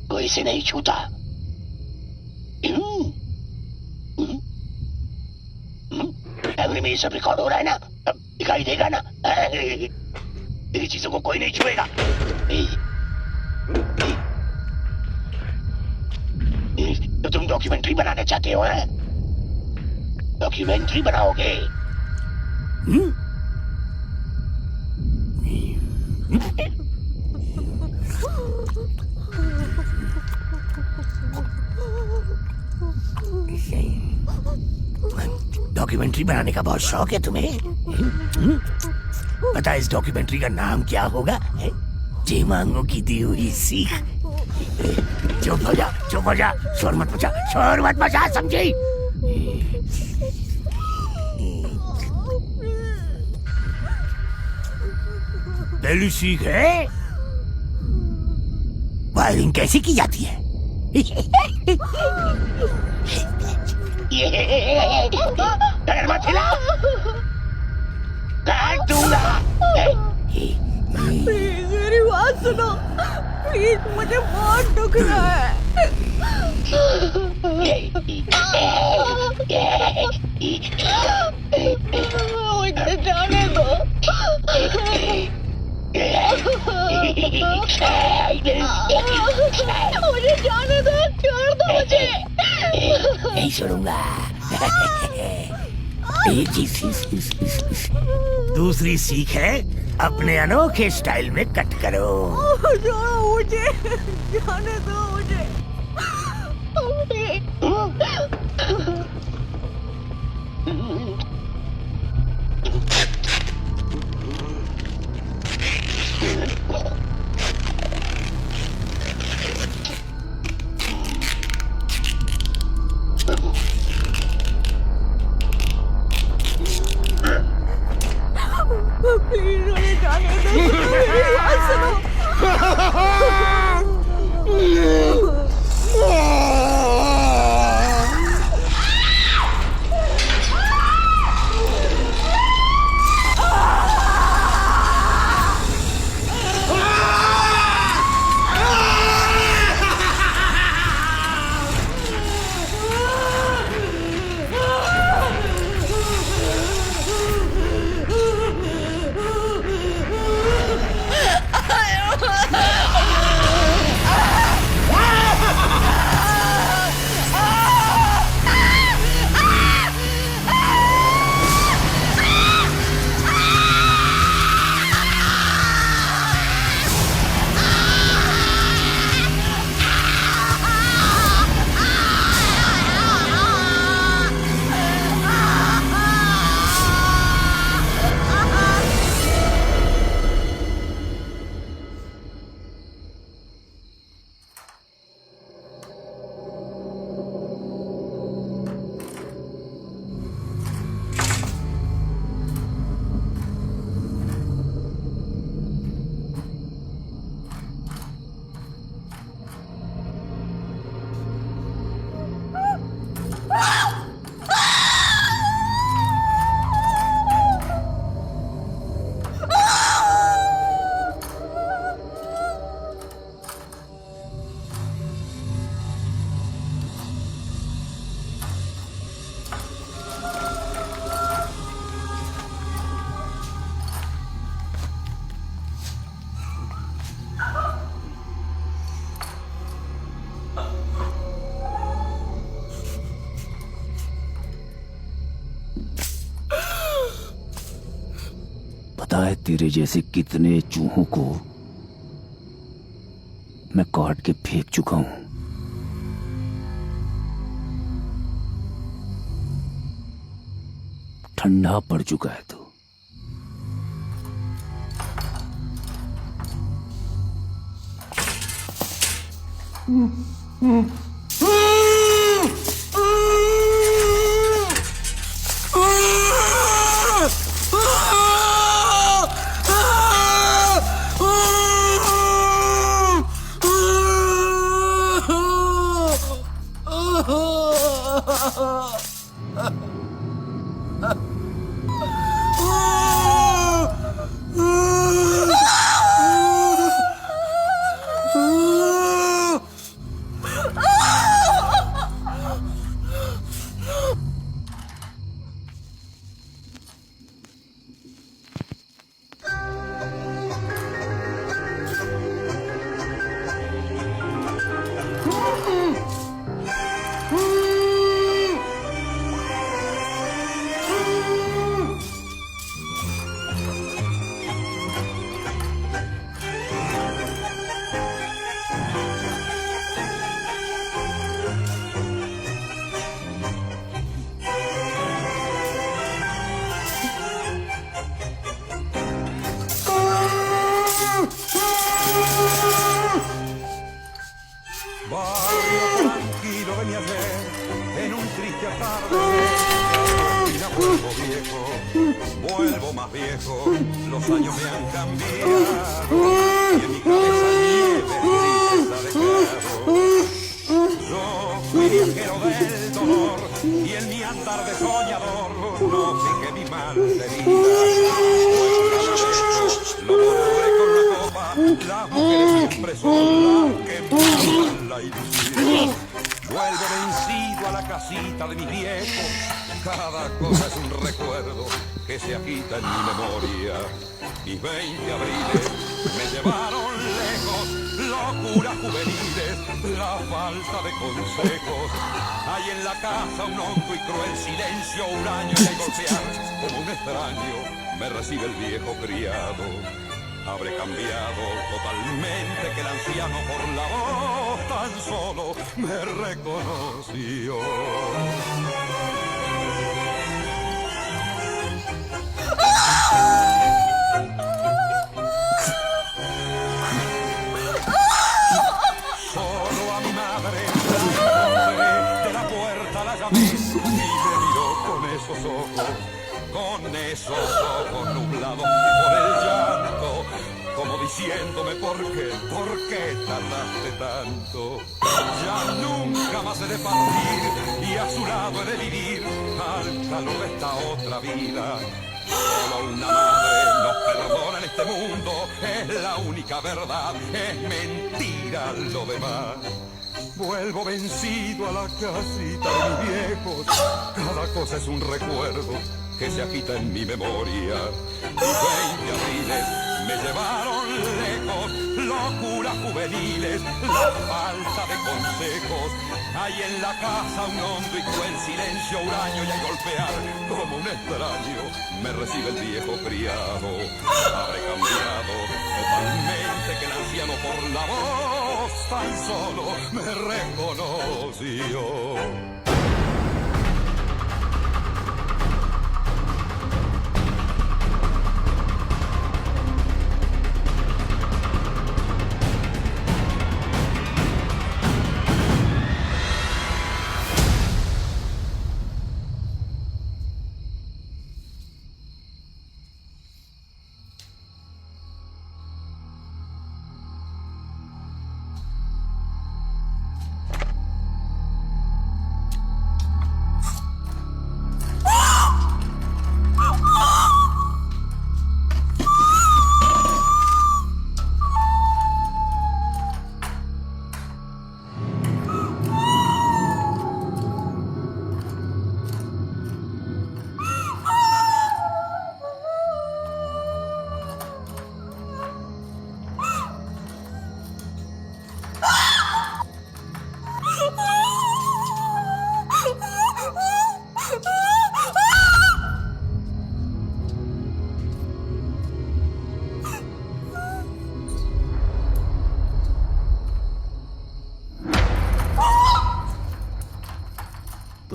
G: कोई इसे नहीं छूता। कैमरे में ये सब रिकॉर्ड हो रहा है ना, अब दिखाई देगा ना। मेरी चीजों को कोई नहीं छुएगा। तो तुम डॉक्यूमेंट्री बनाना चाहते हो? डॉक्यूमेंट्री बनाओगे? डॉक्यूमेंट्री बनाने का बहुत शौक है तुम्हें? पता है इस डॉक्यूमेंट्री का नाम क्या होगा? जेमांगो की दी हुई सीख। चुप हो जा, शोर मत मचा, समझी? पहली सीख है वायरिंग कैसे की जाती है। डर मत हिला, काट दूंगा।
M: प्लीज मेरी बात सुनो, प्लीज, मुझे बहुत दुख रहा है। मुझे जाने दो। मुझे जाने दो, छोड़ दो मुझे।
G: नहीं छोड़ूंगा। दूसरी सीख है अपने अनोखे स्टाइल में कट करो।
M: मुझे जाने दो मुझे। प्लीज मुझे जाने दो, मेरी बात सुनो।
N: पता है तेरे जैसे कितने चूहों को मैं काट के फेंक चुका हूं। ठंडा पड़ चुका है तू।
L: viejo, los años me han cambiado y en mi cabeza nieve grises ha dejado. Yo fui viajero del dolor y en mi andar de soñador no fijé mi mal de vida. Lo borré con la copa, las mujeres siempre son las que matan la ilusión. Vuelvo vencido a la casita de mis viejos, cada cosa es un recuerdo que se agita en mi memoria. Mis 20 abriles me llevaron lejos, locuras juveniles, la falta de consejos. Hay en la casa un hondo y cruel silencio, huraño y al golpear como un extraño me recibe el viejo criado. Habré cambiado totalmente que el anciano por la voz tan solo me reconoció. Solo a mi madre la de la puerta la llamé y me miró con esos ojos nublados por el llanto, como diciéndome por qué tardaste tanto. Ya nunca más he de partir y a su lado he de vivir al calor de esta otra vida. Solo una madre nos perdona en este mundo, es la única verdad, es mentira lo demás. Vuelvo vencido a la casita de mis viejos, cada cosa es un recuerdo que se agita en mi memoria. Mis 20 abriles me llevaron lejos, locuras juveniles, la falta de consejos. Hay en la casa un hondo y cruel silencio, huraño y al golpear como un extraño me recibe el viejo criado. Habré cambiado totalmente que el anciano por la voz tan solo me reconoció.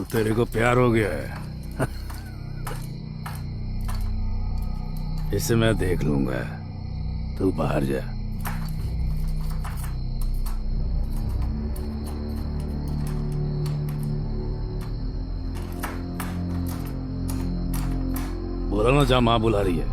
G: तो तेरे को प्यार हो गया है। इसे मैं देख लूंगा, तू बाहर जा। बोला ना, जा, माँ बुला रही है।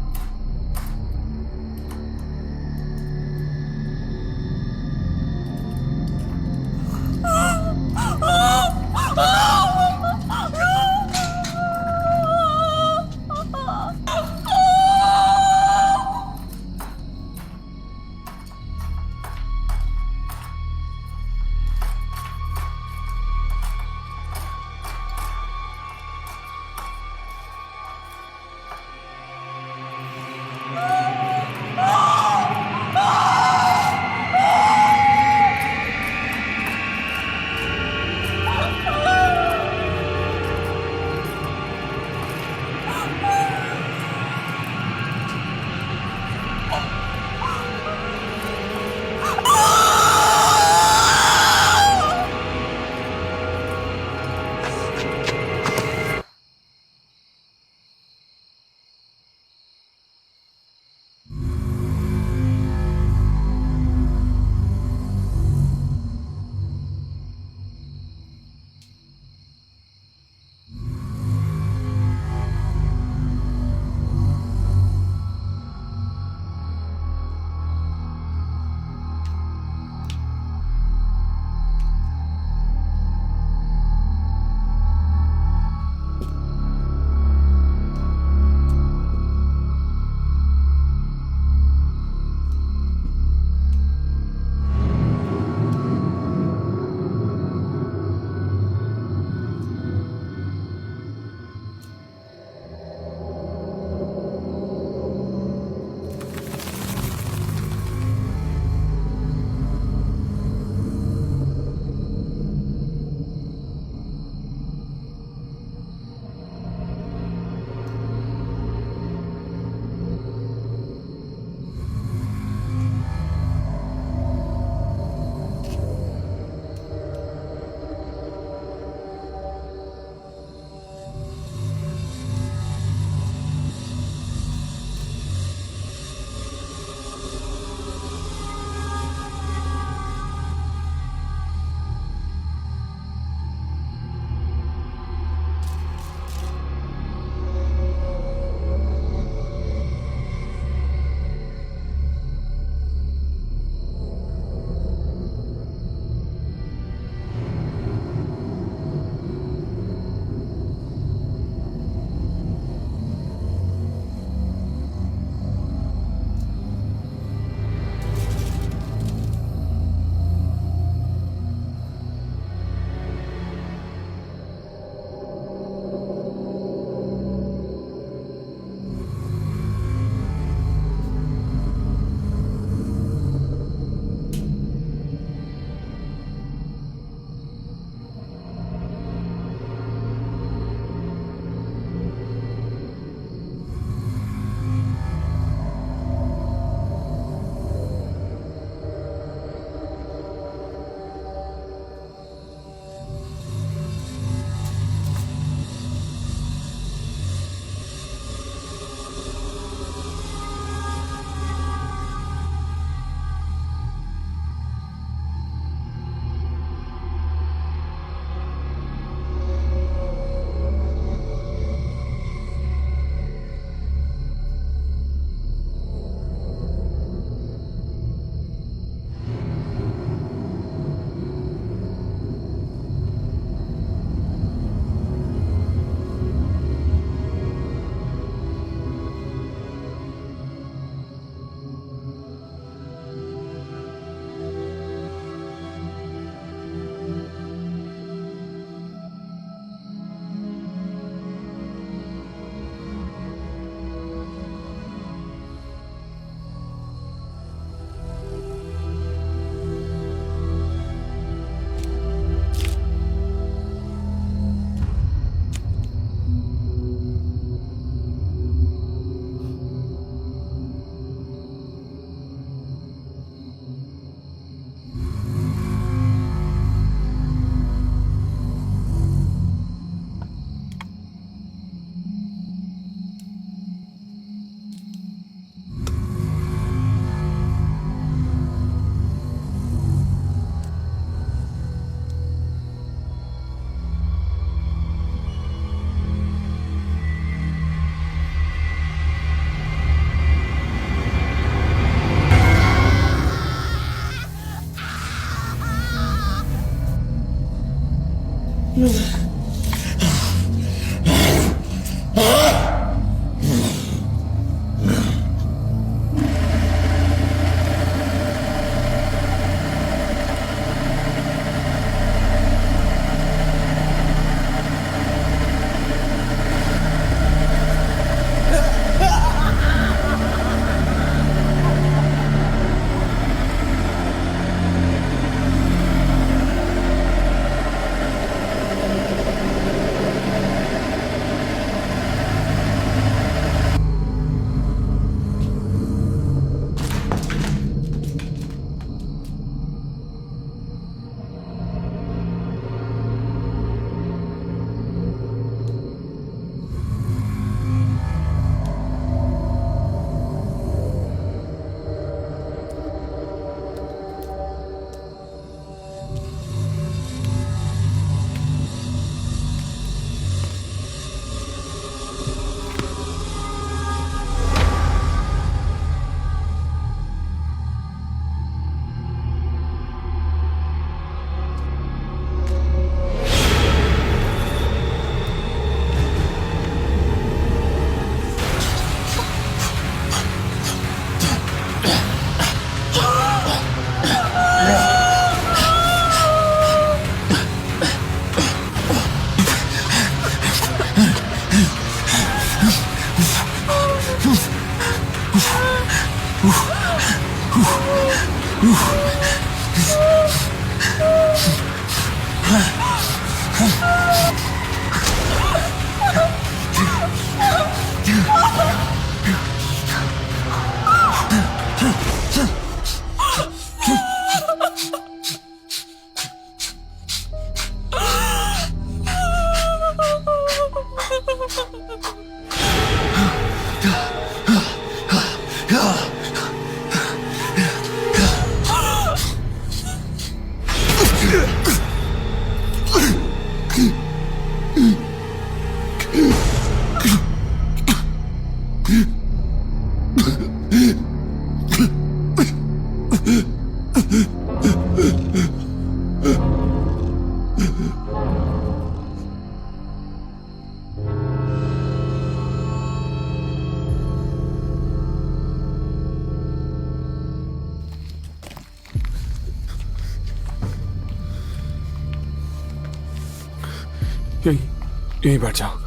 K: यहीं बैठ जाओ,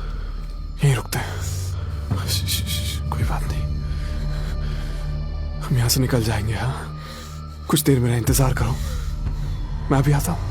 K: यहीं रुकते हैं। कोई बात नहीं, हम यहाँ से निकल जाएंगे। हाँ, कुछ देर मेरा इंतजार करो, मैं अभी आता हूँ।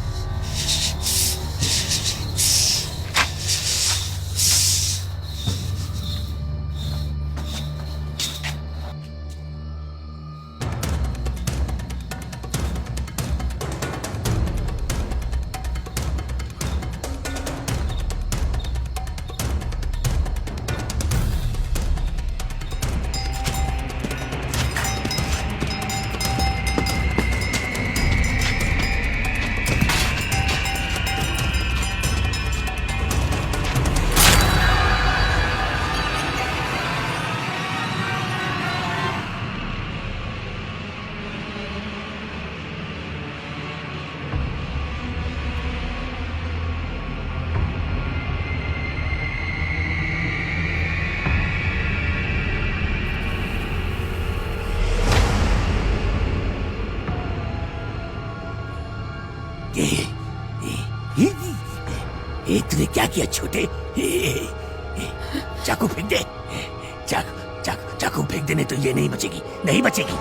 G: तूने क्या किया छोटे? चाकू फेंक दे, चाकू फेंक देने तो ये नहीं बचेगी, नहीं बचेगी।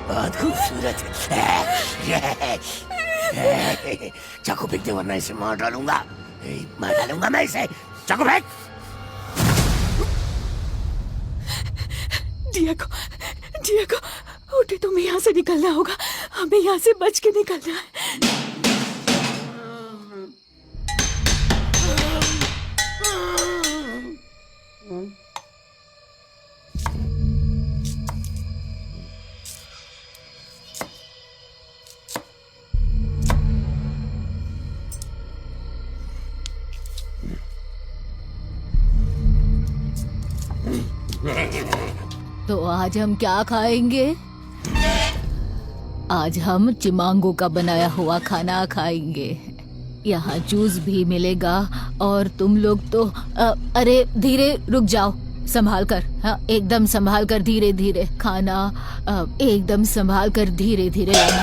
G: बहुत खूबसूरत है। चाकू फेंक दे वरना इसे मार डालूंगा मैं इसे। चाकू फेंक।
B: डिएगो, उठे, तुम्हें यहाँ से निकलना होगा, हमें यहाँ से बच के निकलना है।
F: तो आज हम क्या खाएंगे? आज हम चिमांगो का बनाया हुआ खाना खाएंगे। यहाँ जूस भी मिलेगा और तुम लोग तो अरे धीरे रुक जाओ, संभाल कर, हाँ एकदम संभाल कर, धीरे धीरे खाना, एकदम संभाल कर, धीरे धीरे लाना।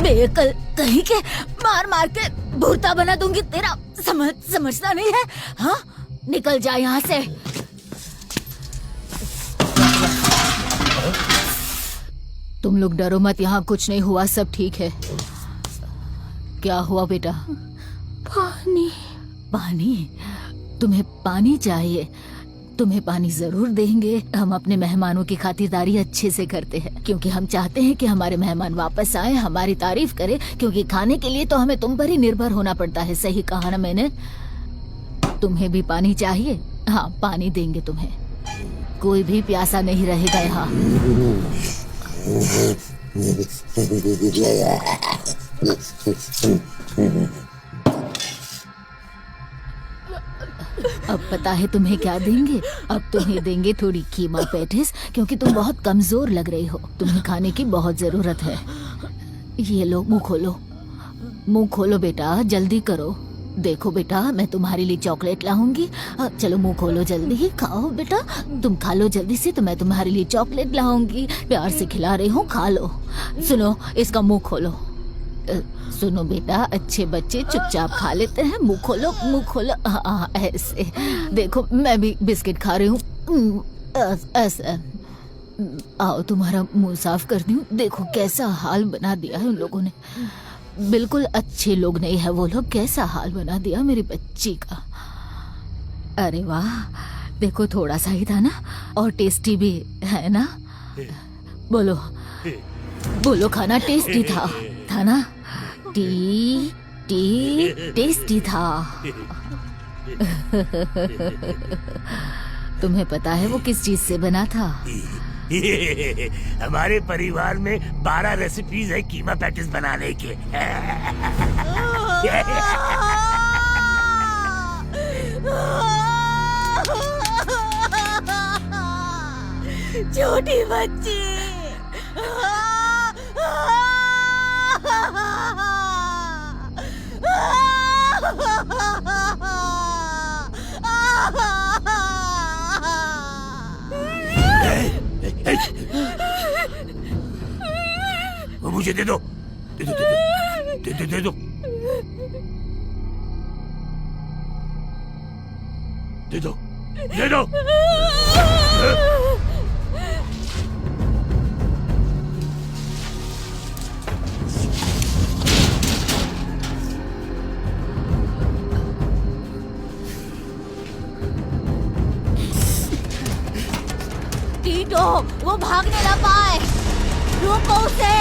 F: बेअकल कहीं के, मार मार के भूरता बना दूंगी तेरा, समझता नहीं है? हाँ निकल जा यहाँ से। तुम लोग डरो मत, यहाँ कुछ नहीं हुआ, सब ठीक है। क्या हुआ बेटा?
M: पानी।
F: पानी? तुम्हें पानी चाहिए? तुम्हें पानी जरूर देंगे। हम अपने मेहमानों की खातिरदारी अच्छे से करते हैं, क्योंकि हम चाहते हैं कि हमारे मेहमान वापस आए, हमारी तारीफ करें, क्योंकि खाने के लिए तो हमें तुम पर ही निर्भर होना पड़ता है। सही कहा ना मैंने? तुम्हें भी पानी चाहिए? हाँ पानी देंगे तुम्हें, कोई भी प्यासा नहीं रहेगा यहाँ। अब पता है तुम्हें क्या देंगे? अब तुम्हें देंगे थोड़ी कीमा पैटिस, क्योंकि तुम बहुत कमजोर लग रही हो, तुम्हें खाने की बहुत जरूरत है। ये लो, मुंह खोलो, मुंह खोलो बेटा, जल्दी करो। देखो बेटा, मैं तुम्हारे लिए चॉकलेट लाऊंगी। चलो मुंह खोलो, जल्दी खाओ बेटा, तुम खा लो जल्दी से, तो मैं तुम्हारे लिए चॉकलेट लाऊंगी। प्यार से खिला रही हूँ, खा लो। सुनो, इसका मुंह खोलो। सुनो बेटा, अच्छे बच्चे चुपचाप खा लेते हैं। मुंह खोलो, मुंह खोलो, हाँ ऐसे। देखो मैं भी बिस्किट खा रही हूँ, ऐसे। आओ तुम्हारा मुंह साफ कर दूं। देखो कैसा हाल बना दिया है उन लोगों ने, बिल्कुल अच्छे लोग नहीं है वो लोग। कैसा हाल बना दिया मेरी बच्ची का। अरे वाह, देखो थोड़ा सा ही था ना, और टेस्टी भी है ना। बोलो बोलो, खाना टेस्टी था ना? टेस्टी था। तुम्हें पता है वो किस चीज से बना था?
G: हमारे परिवार में 12 रेसिपीज है कीमा पैटिस बनाने के।
M: छोटी बच्ची।
G: वो मुझे दे दो, दे दो, दे दो, दे दो, दे दो, दे दो।
F: टीटो, वो भागने ना पाए, रोको उसे।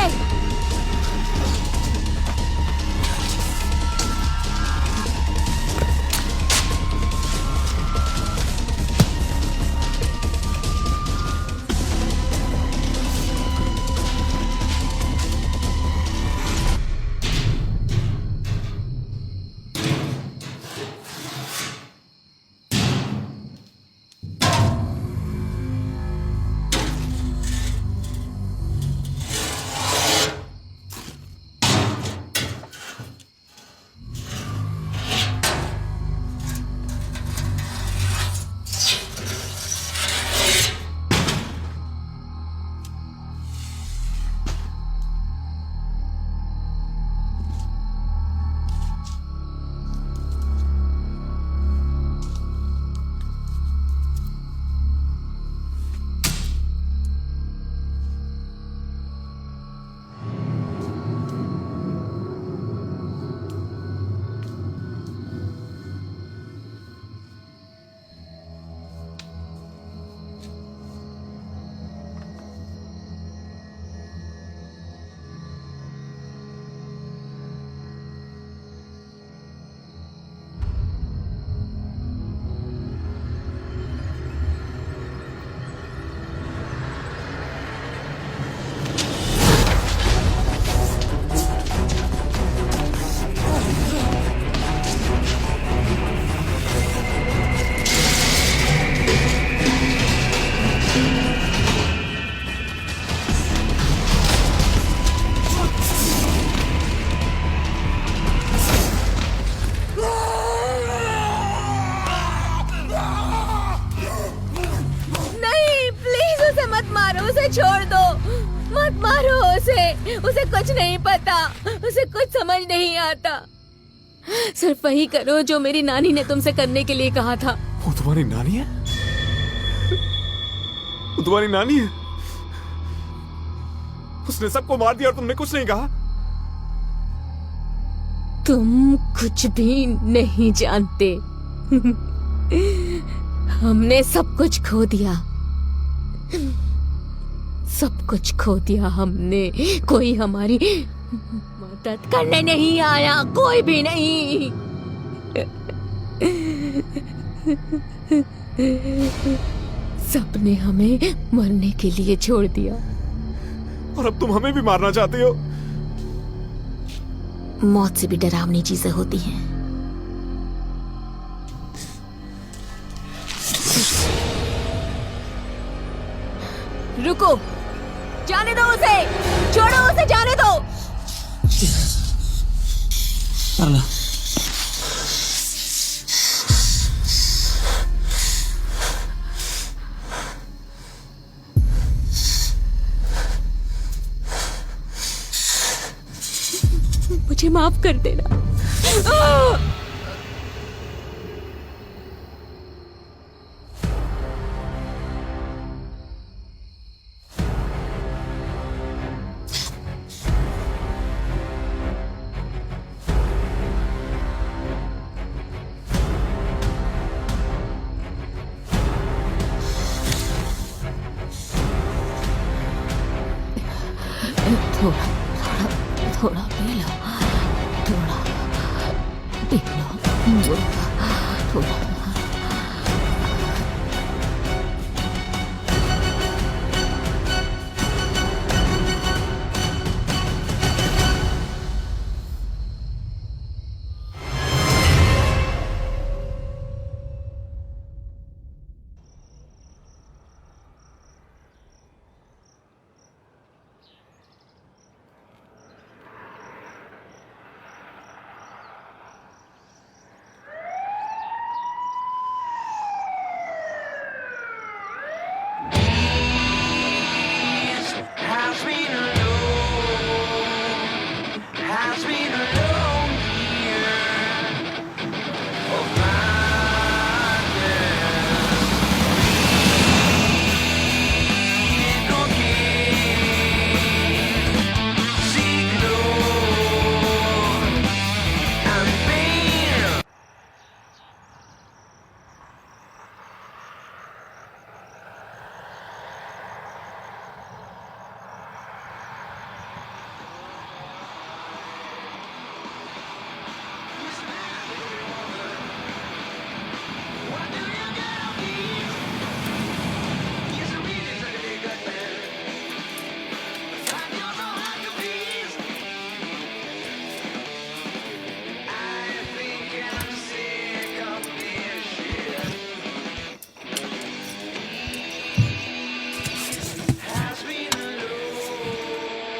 F: छोड़ दो, मत मारो उसे। उसे कुछ नहीं पता, उसे कुछ समझ नहीं आता। सिर्फ वही करो जो मेरी नानी ने तुमसे करने के लिए कहा था।
K: वो तुम्हारी नानी है? वो तुम्हारी नानी है? उसने सबको मार दिया और तुमने कुछ नहीं कहा?
F: तुम कुछ भी नहीं जानते। हमने सब कुछ खो दिया, सब कुछ खो दिया हमने। कोई हमारी मदद करने नहीं आया, कोई भी नहीं। सबने हमें मरने के लिए छोड़ दिया।
K: और अब तुम हमें भी मारना चाहती हो?
F: मौत से भी डरावनी चीजें होती हैं। रुको, जाने दो उसे, छोड़ो उसे, जाने दो। मुझे माफ कर देना। थोड़ा पी लो, थोड़ा पी लो, थोड़ा।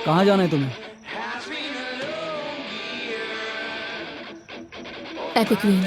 D: कहाँ जाना है तुम्हें?
F: Epic queen.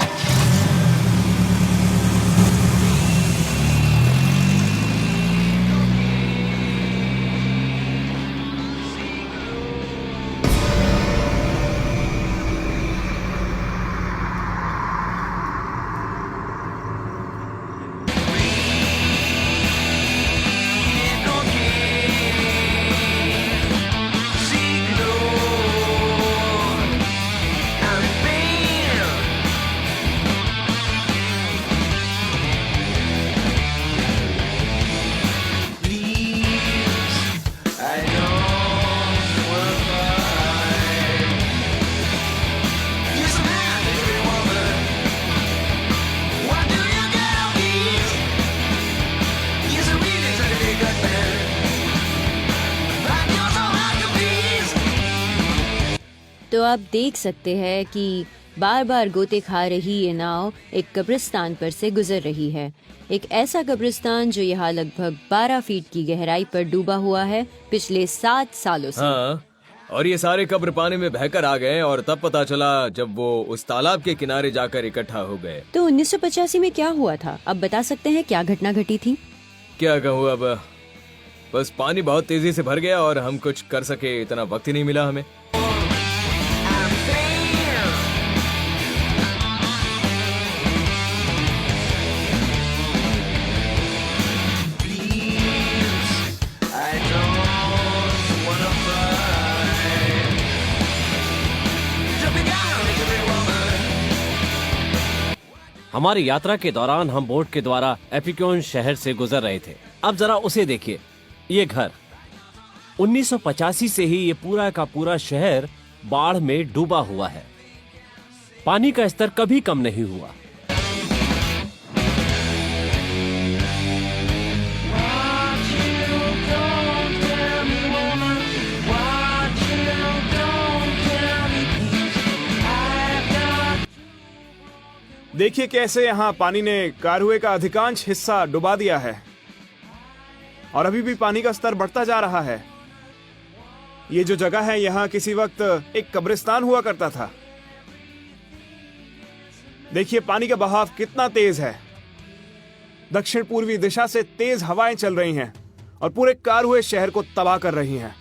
O: तो आप देख सकते हैं कि बार बार गोते खा रही ये नाव एक कब्रिस्तान पर से गुजर रही है। एक ऐसा कब्रिस्तान जो यहाँ लगभग 12 फीट की गहराई पर डूबा हुआ है पिछले 7 सालों से।
E: हाँ, और ये सारे कब्र पानी में बहकर आ गए और तब पता चला जब वो उस तालाब के किनारे जाकर इकट्ठा हो गए।
O: तो 1985 में क्या हुआ था, अब बता सकते हैं क्या घटना घटी थी?
E: क्या कहूँ अब, बस पानी बहुत तेजी से भर गया और हम कुछ कर सके इतना वक्त ही नहीं मिला हमें।
P: हमारी यात्रा के दौरान हम बोट के द्वारा एपिक्योन शहर से गुजर रहे थे। अब जरा उसे देखिए, ये घर 1985 से ही ये पूरा का पूरा शहर बाढ़ में डूबा हुआ है। पानी का स्तर कभी कम नहीं हुआ।
K: देखिए कैसे यहाँ पानी ने कारहुए का अधिकांश हिस्सा डुबा दिया है और अभी भी पानी का स्तर बढ़ता जा रहा है। ये जो जगह है यहाँ किसी वक्त एक कब्रिस्तान हुआ करता था। देखिए पानी का बहाव कितना तेज है। दक्षिण पूर्वी दिशा से तेज हवाएं चल रही हैं और पूरे कारहुए शहर को तबाह कर रही हैं।